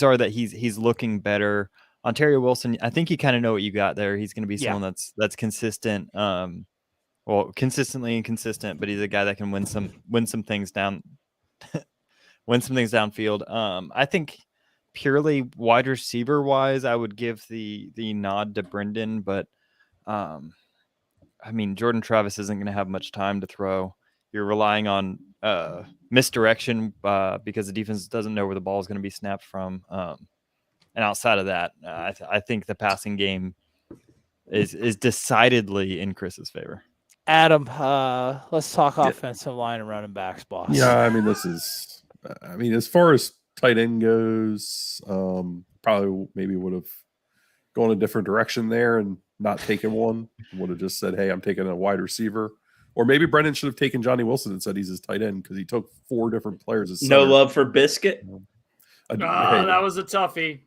are that he's looking better. Ontario Wilson, I think you kind of know what you got there. He's going to be someone that's consistent. Consistently inconsistent, but he's a guy that can win some things down, win some things downfield. I think purely wide receiver wise, I would give the nod to Brendan, but I mean, Jordan Travis isn't going to have much time to throw. You're relying on misdirection because the defense doesn't know where the ball is going to be snapped from. And outside of that, I think the passing game is decidedly in Chris's favor. Adam, let's talk offensive line and running backs, boss. Yeah, I mean, as far as tight end goes, probably maybe would have gone a different direction there and not taken one. Would have just said, hey, I'm taking a wide receiver. Or maybe Brendan should have taken Johnny Wilson and said he's his tight end because he took 4 different players as No center. love for Biscuit. That was a toughie.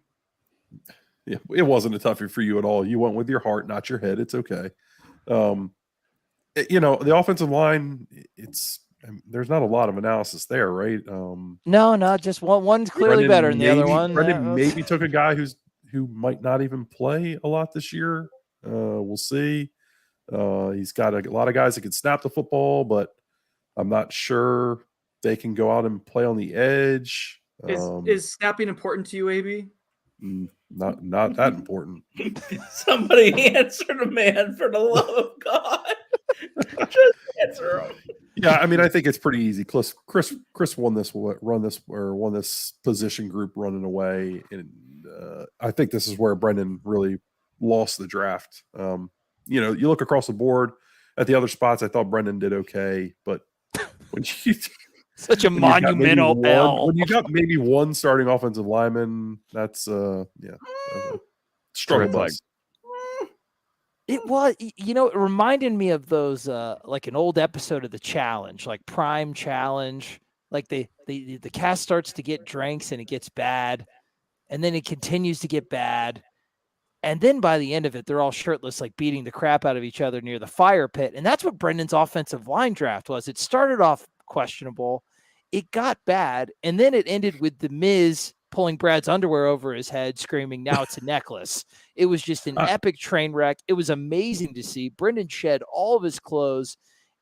Yeah, it wasn't a toughie for you at all. You went with your heart, not your head. It's okay. The offensive line, there's not a lot of analysis there, right? No, just one. One's clearly Brendan better than the other one. Brendan maybe took a guy who's who might not even play a lot this year. We'll see. He's got a lot of guys that can snap the football, but I'm not sure they can go out and play on the edge. Is snapping important to you, AB? Not that important. Somebody answer the man, for the love of God. Just answer him. Yeah, I mean, I think it's pretty easy. Chris won this position group running away, and I think this is where Brendan really lost the draft. You look across the board at the other spots. I thought Brendan did okay, but when you Such a monumental L. When you got maybe one starting offensive lineman, that's struggle bus. It was, it reminded me of those, like an old episode of The Challenge, like Prime Challenge. Like the cast starts to get drinks and it gets bad, and then it continues to get bad. And then by the end of it, they're all shirtless, like beating the crap out of each other near the fire pit. And that's what Brendan's offensive line draft was. It started off questionable. It got bad. And then it ended with the Miz pulling Brad's underwear over his head, screaming, "Now it's a necklace." It was just an epic train wreck. It was amazing to see. Brendan shed all of his clothes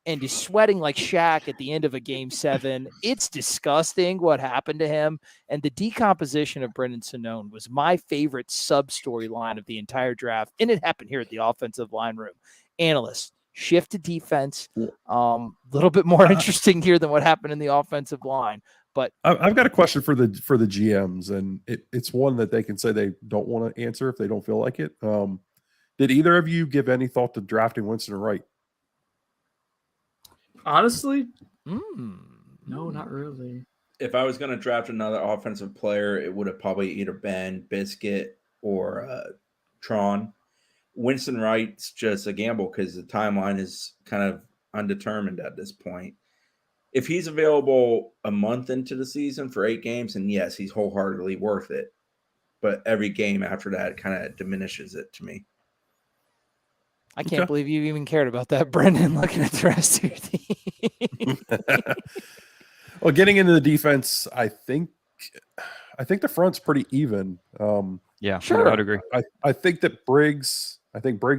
and is sweating like Shaq at the end of a Game 7. It's disgusting what happened to him. And the decomposition of Brendan Sonnone was my favorite sub-storyline of the entire draft. And it happened here at the offensive line room. Analysts, shift to defense. A little bit more interesting here than what happened in the offensive line. But I've got a question for the GMs, and it's one that they can say they don't want to answer if they don't feel like it. Did either of you give any thought to drafting Winston Wright? Honestly, no, not really. If I was going to draft another offensive player, it would have probably either been Biscuit or Tron. Winston Wright's just a gamble because the timeline is kind of undetermined at this point. If he's available a month into the season for 8 games, and yes, he's wholeheartedly worth it. But every game after that kind of diminishes it to me. I can't believe you even cared about that, Brendan, looking at the rest of your team. Well, getting into the defense, I think the front's pretty even. Yeah, sure. I'd agree. I think Briggs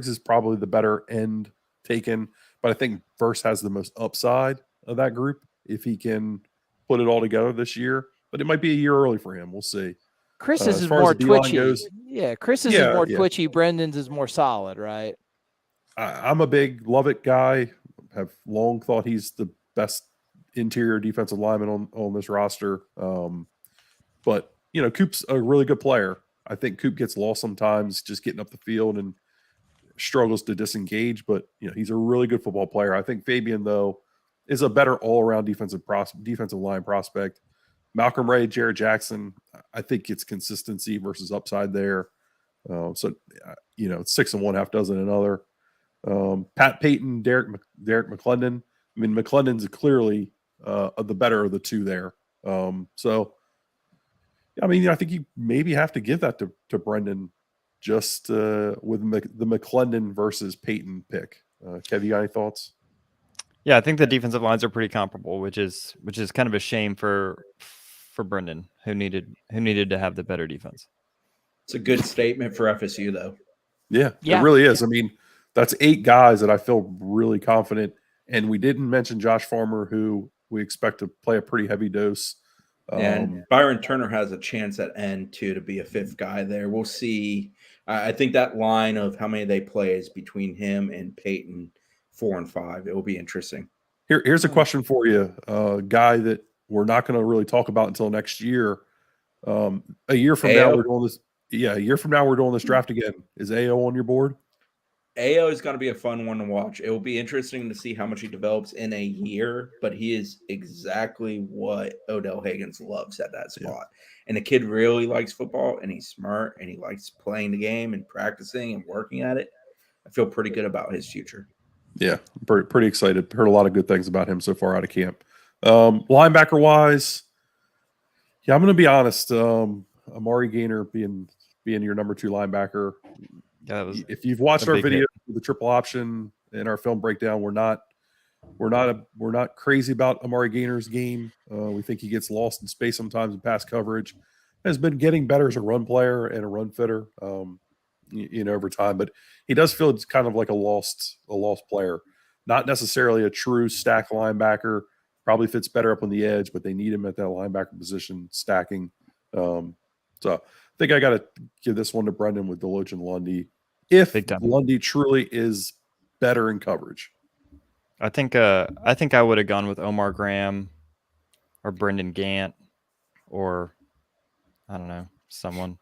is probably the better end taken, but I think Verse has the most upside of that group if he can put it all together this year. But it might be a year early for him. We'll see. Chris's is more twitchy. Chris's is more twitchy. Brendan's is more solid, right? I'm a big Lovett guy. Have long thought he's the best interior defensive lineman on this roster. But Coop's a really good player. I think Coop gets lost sometimes just getting up the field and struggles to disengage, but he's a really good football player. I think Fabien, though, is a better all-around defensive line prospect. Malcolm Ray, Jared Jackson, I think it's consistency versus upside there. So it's 6 and 1, half dozen another. Pat Payton, Derek McClendon. I mean, McClendon's clearly the better of the two there. So, I mean, I think you maybe have to give that to Brendan just with the McClendon versus Payton pick. Kev, you got any thoughts? Yeah, I think the defensive lines are pretty comparable, which is kind of a shame for Brendan, who needed to have the better defense. It's a good statement for FSU, though. Yeah, it really is. I mean, that's 8 guys that I feel really confident. And we didn't mention Josh Farmer, who we expect to play a pretty heavy dose. And Byron Turner has a chance at end, too, to be a 5th guy there. We'll see. I think that line of how many they play is between him and Peyton, 4 and 5. It will be interesting. Here's a question for you, a guy that we're not going to really talk about until next year. A year from now, we're doing this. Yeah, a year from now, we're doing this draft again. Is AO on your board? AO is going to be a fun one to watch. It will be interesting to see how much he develops in a year, but he is exactly what Odell Higgins loves at that spot. Yeah. And the kid really likes football, and he's smart, and he likes playing the game and practicing and working at it. I feel pretty good about his future. Yeah, pretty excited. Heard a lot of good things about him so far out of camp. Linebacker-wise, yeah, I'm going to be honest. Amari Gainer being your number 2 linebacker. Yeah, if you've watched our video with the triple option and our film breakdown, we're not crazy about Amari Gainer's game. We think he gets lost in space sometimes in pass coverage. has been getting better as a run player and a run fitter, over time. But he does feel it's kind of like a lost player, not necessarily a true stack linebacker. Probably fits better up on the edge, but they need him at that linebacker position stacking. So I think I got to give this one to Brendan with Deloach and Lundy. If Lundy truly is better in coverage, I think I would have gone with Omar Graham or Brendan Gant or I don't know, someone.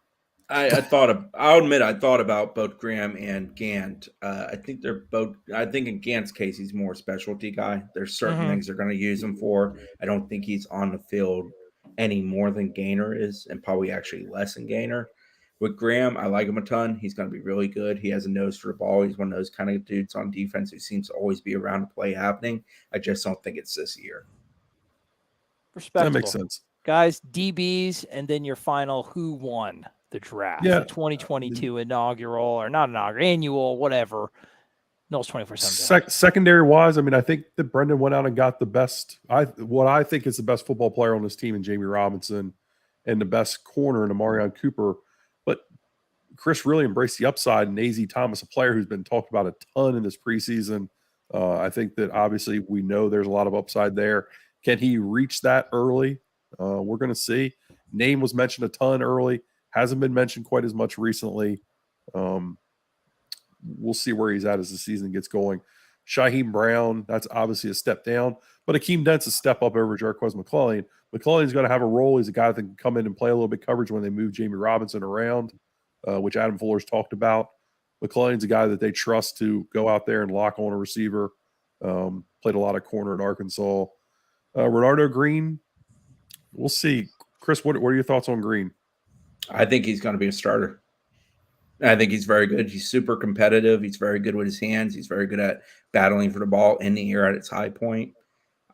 I'll admit I thought about both Graham and Gant. I think in Gant's case, he's more a specialty guy. There's certain things they're going to use him for. I don't think he's on the field any more than Gainer is, and probably actually less than Gainer. With Graham, I like him a ton. He's going to be really good. He has a nose for the ball. He's one of those kind of dudes on defense who seems to always be around the play happening. I just don't think it's this year. Respectable. That makes sense. Guys, DBs, and then your final who won the draft. Yeah. The 2022 inaugural or not inaugural, annual, whatever. Noles247. Secondary wise, I mean, I think that Brendan went out and got the best. What I think is the best football player on this team in Jammie Robinson, and the best corner in Amarion Cooper. But Chris really embraced the upside. And Az Thomas, a player who's been talked about a ton in this preseason. I think that obviously we know there's a lot of upside there. Can he reach that early? We're going to see. Name was mentioned a ton early. Hasn't been mentioned quite as much recently. We'll see where he's at as the season gets going. Shaheem Brown, that's obviously a step down, but Akeem Dent's a step up over Jarquez McClellan. McClellan's going to have a role. He's a guy that can come in and play a little bit coverage when they move Jammie Robinson around, which Adam Fuller's talked about. McClellan's a guy that they trust to go out there and lock on a receiver. Played a lot of corner in Arkansas. Renardo Green, we'll see. Chris, what are your thoughts on Green? I think he's going to be a starter. I think he's very good. He's super competitive. He's very good with his hands. He's very good at battling for the ball in the air at its high point.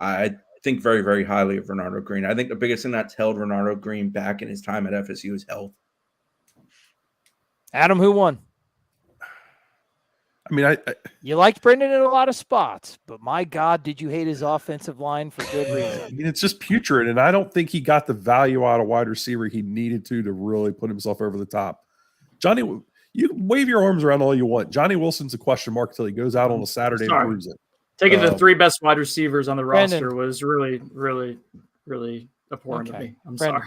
I think very, very highly of Renardo Green. I think the biggest thing that's held Renardo Green back in his time at FSU is health. Adam, who won? I mean, you liked Brendan in a lot of spots, but my God, did you hate his offensive line for good reason? I mean, it's just putrid, and I don't think he got the value out of wide receiver he needed to really put himself over the top. Johnny, you wave your arms around all you want. Johnny Wilson's a question mark until he goes out on a Saturday and proves it. Taking the three best wide receivers on the roster was really, really, really abhorrent to me. I'm sorry.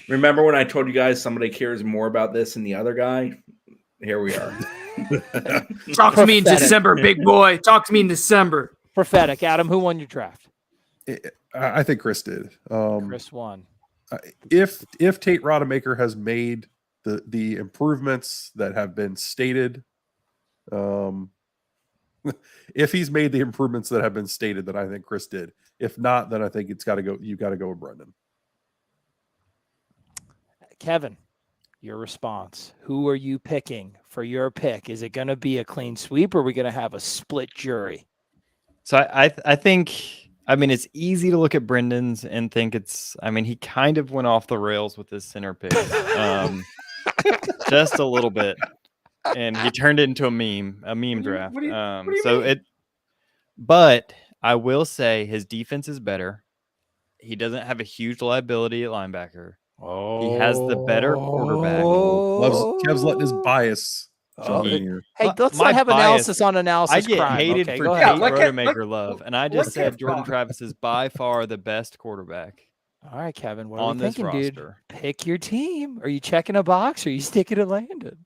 Remember when I told you guys somebody cares more about this than the other guy? Here we are. Talk to me in December, big boy. Talk to me in December. Prophetic. Adam, who won your draft? I think Chris did. Chris won. If Tate Rodemaker has made the improvements that have been stated, if he's made the improvements that have been stated, then I think Chris did. If not, then I think it's got to go. You got to go with Brendan. Kevin, your response. Who are you picking for your pick? Is it going to be a clean sweep, or are we going to have a split jury? So I think, I mean, it's easy to look at Brendan's and think he kind of went off the rails with his center pick. Just a little bit. And he turned it into a meme draft. What do you mean? But I will say his defense is better. He doesn't have a huge liability at linebacker. He has the better quarterback. Kev's letting his bias jump in here. Hey, let's not have analysis on analysis. I get crime. hated okay, for go Tate ahead. Rodemaker love, and I just said Jordan Travis is by far the best quarterback. All right, Kevin, what are on we thinking, this dude? roster. Pick your team. Are you checking a box, or are you sticking to Landon?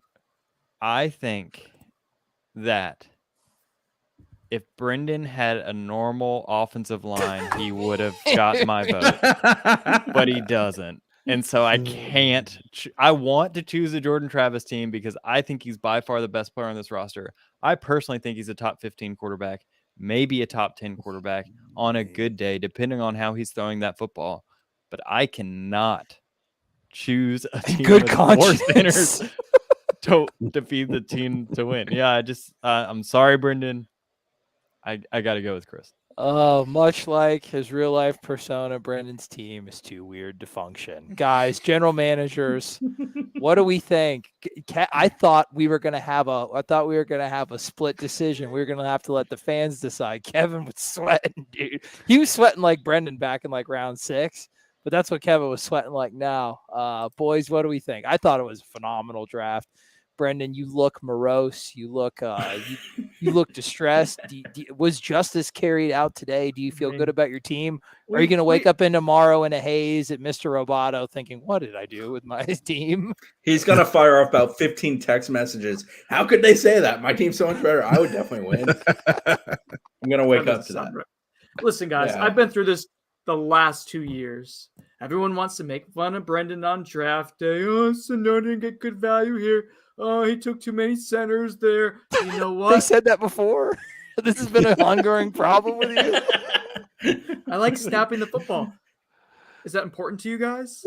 I think that if Brendan had a normal offensive line, he would have got my vote, but he doesn't. And so I can't. I want to choose the Jordan Travis team because I think he's by far the best player on this roster. I personally think he's a top 15 quarterback, maybe a top 10 quarterback on a good day, depending on how he's throwing that football. But I cannot choose a team good with conscience. more sinners to defeat the team to win. Yeah, I'm sorry, Brendan. I got to go with Chris. Much like his real life persona, Brendan's team is too weird to function. Guys, general managers, what do we think? I thought we were going to have a split decision. We were going to have to let the fans decide. Kevin was sweating, dude. He was sweating like Brendan back in like round 6. but that's what Kevin was sweating like now. Boys, what do we think? I thought it was a phenomenal draft. Brendan, you look morose. You look you look distressed. Was justice carried out today? Do you feel good about your team? Are you going to wake up in tomorrow in a haze at Mr. Roboto thinking, what did I do with my team? He's going to fire off about 15 text messages. How could they say that? My team's so much better. I would definitely win. I'm going to wake up to that. Right. Listen, guys, I've been through this the last 2 years. Everyone wants to make fun of Brendan on draft day. Oh, Sonnone didn't get good value here. Oh, he took too many centers there. You know what? They said that before. This has been an ongoing problem with you. I like snapping the football. Is that important to you guys?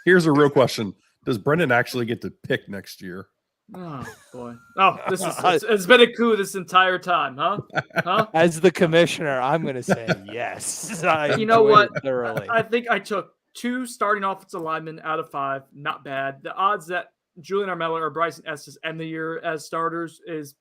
Here's a real question. Does Brendan actually get to pick next year? Oh, boy. Oh, it's been a coup this entire time, huh? As the commissioner, I'm going to say yes. You know what? Thoroughly. I think I took 2 starting offensive linemen out of 5. Not bad. The odds that Julian Armella or Bryson Estes end the year as starters is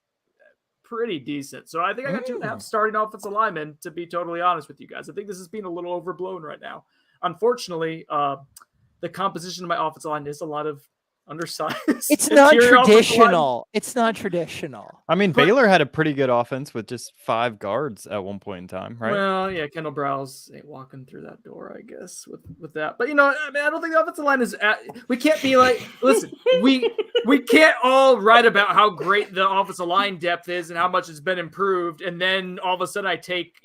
pretty decent. So I think I got 2.5 starting offensive linemen, to be totally honest with you guys. I think this is being a little overblown right now. Unfortunately, the composition of my offensive line is a lot of undersized. It's not traditional. It's not traditional. I mean, Baylor had a pretty good offense with just 5 guards at one point in time, right? Well, yeah, Kendall Browse ain't walking through that door, I guess, with that. But, you know, I mean, I don't think the offensive line is we can't be like, listen, we can't all write about how great the offensive line depth is and how much it's been improved, and then all of a sudden I take,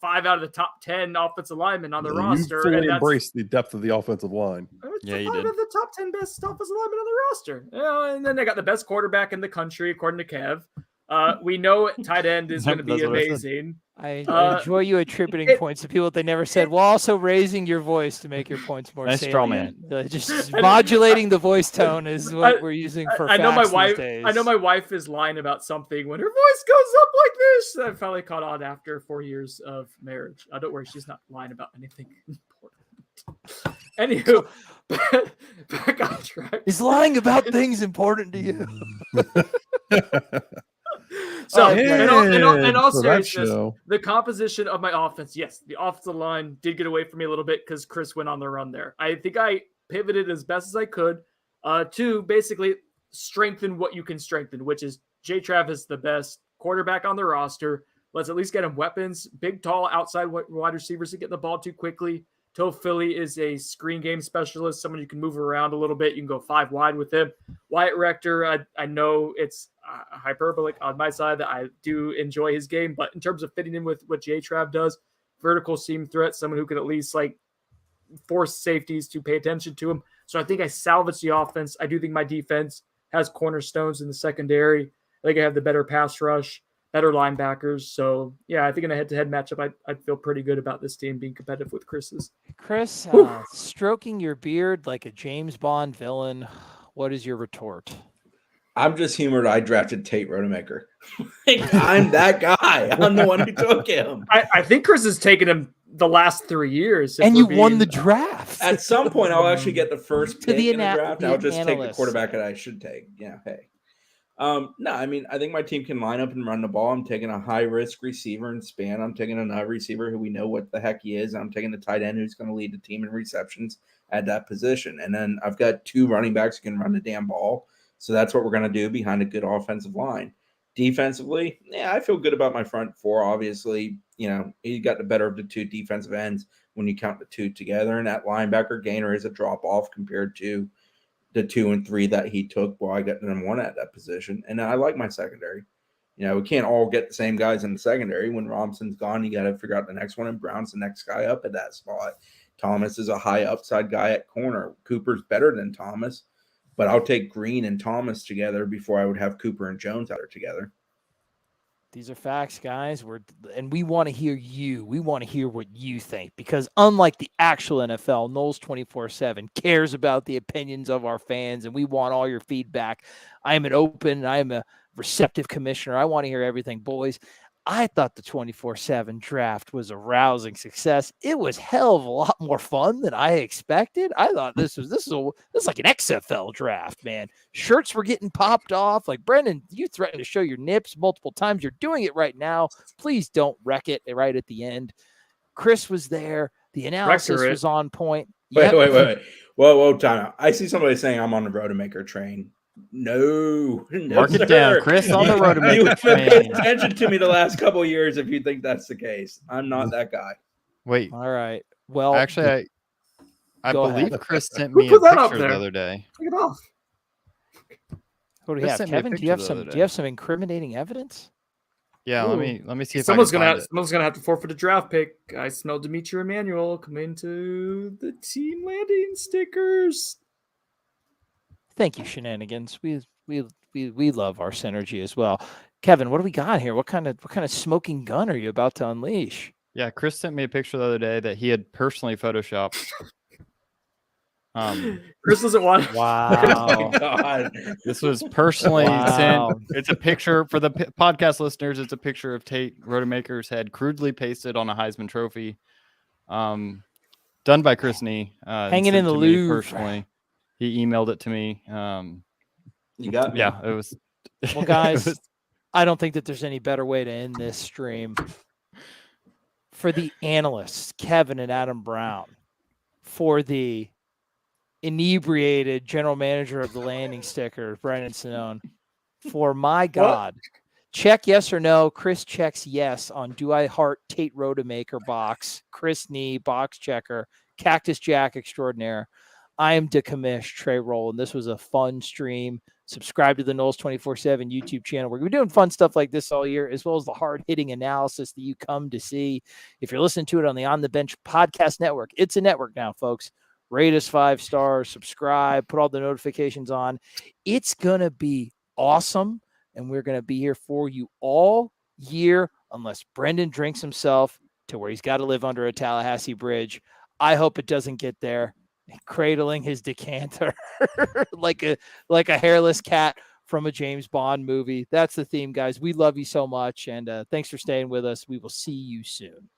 5 out of the top 10 offensive linemen on the roster. You fully embrace the depth of the offensive line. Yeah, you did. 5 of the top 10 best offensive linemen on the roster. And then they got the best quarterback in the country, according to Kev. We know tight end is going to be amazing. I enjoy you attributing points to people that they never said, while also raising your voice to make your points more nice straw man. Just modulating the voice tone is what we're using for facts these days. I know my wife is lying about something when her voice goes up like this. I finally caught on after 4 years of marriage. Don't worry, she's not lying about anything important. Anywho, back on track. Is lying about things important to you? So, in all seriousness, the composition of my offense, yes, the offensive line did get away from me a little bit because Chris went on the run there. I think I pivoted as best as I could to basically strengthen what you can strengthen, which is J. Travis, the best quarterback on the roster. Let's at least get him weapons, big, tall, outside wide receivers to get the ball too quickly. Toe Philly is a screen game specialist, someone you can move around a little bit. You can go 5 wide with him. Wyatt Rector, I know it's hyperbolic on my side that I do enjoy his game, but in terms of fitting in with what J-Trav does, vertical seam threat, someone who can at least force safeties to pay attention to him. So I think I salvaged the offense. I do think my defense has cornerstones in the secondary. I think I have the better pass rush, better linebackers. So, yeah, I think in a head-to-head matchup, I'd feel pretty good about this team being competitive with Chris's. Chris, stroking your beard like a James Bond villain, what is your retort? I'm just humored I drafted Tate Rodemaker. I'm that guy. I'm the one who took him. I think Chris has taken him the last 3 years. And you won the draft. At some point, I'll actually get the first pick in the draft. I'll just take the quarterback that I should take. Yeah, hey. No, I mean, I think my team can line up and run the ball. I'm taking a high-risk receiver and span. I'm taking another receiver who we know what the heck he is. I'm taking the tight end who's going to lead the team in receptions at that position. And then I've got 2 running backs who can run the damn ball. So that's what we're going to do behind a good offensive line. Defensively, yeah, I feel good about my front 4. Obviously, he got the better of the 2 defensive ends when you count the 2 together. And that linebacker Gainer is a drop-off compared to the 2 and 3 that he took while I got number 1 at that position. And I like my secondary. We can't all get the same guys in the secondary. When Robinson's gone, you got to figure out the next one, and Brown's the next guy up at that spot. Thomas is a high upside guy at corner. Cooper's better than Thomas, but I'll take Green and Thomas together before I would have Cooper and Jones out there together. These are facts, guys. And we want to hear you. We want to hear what you think, because unlike the actual NFL, Noles247 cares about the opinions of our fans, and we want all your feedback. I am a receptive commissioner. I want to hear everything, boys. I thought the 24/7 draft was a rousing success. It was hell of a lot more fun than I expected. I thought this was like an XFL draft, man. Shirts were getting popped off. Like, Brendan, you threatened to show your nips multiple times. You're doing it right now. Please don't wreck it right at the end. Chris was there. The analysis Record. was on point. Wait, Yep. wait. Whoa, time out. I see somebody saying I'm on the Rodemaker train. No, Mark it sir. down, Chris, on the You Rodemaker haven't paid train. attention to me the last couple of years if you think that's the case. I'm not that guy. Wait, All right. Well, actually, I Go believe ahead. Chris sent Who me a put that up picture the there? other day. Take it off. what do we Chris have, sent me a Kevin? Do picture you have the some? other Do day. you have some incriminating evidence? Yeah, Ooh. let me see if Someone's I can find it. someone's gonna have to forfeit a draft pick. I smell Dimitri Emmanuel coming to the team landing stickers. Thank you, Shenanigans. We love our synergy as well. Kevin, what do we got here? What kind of smoking gun are you about to unleash? Yeah, Chris sent me a picture the other day that he had personally photoshopped. Chris doesn't want. Oh Wow. my God. This was personally Wow. sent. It's a picture for the podcast listeners. It's a picture of Tate Rodemaker's head crudely pasted on a Heisman Trophy, done by Chris Nee. Hanging sent in the to me Louvre. personally. He emailed it to me. You got me. Yeah, it was. Well, guys, I don't think that there's any better way to end this stream. For the analysts, Kevin and Adam Brown, for the inebriated general manager of the landing sticker, Brendan Sonnone, for my God, check yes or no. Chris checks yes on Do I Heart Tate Rodemaker box, Chris Nee box checker, Cactus Jack extraordinaire. I am decommissioned Trey Rowland. This was a fun stream. Subscribe to the Noles247 YouTube channel. We're doing fun stuff like this all year, as well as the hard-hitting analysis that you come to see. If you're listening to it on the On the Bench podcast network, it's a network now, folks. Rate us 5 stars, subscribe, put all the notifications on. It's going to be awesome, and we're going to be here for you all year unless Brendan drinks himself to where he's got to live under a Tallahassee bridge. I hope it doesn't get there. Cradling his decanter like a hairless cat from a James Bond movie. That's the theme, guys. We love you so much, and thanks for staying with us. We will see you soon.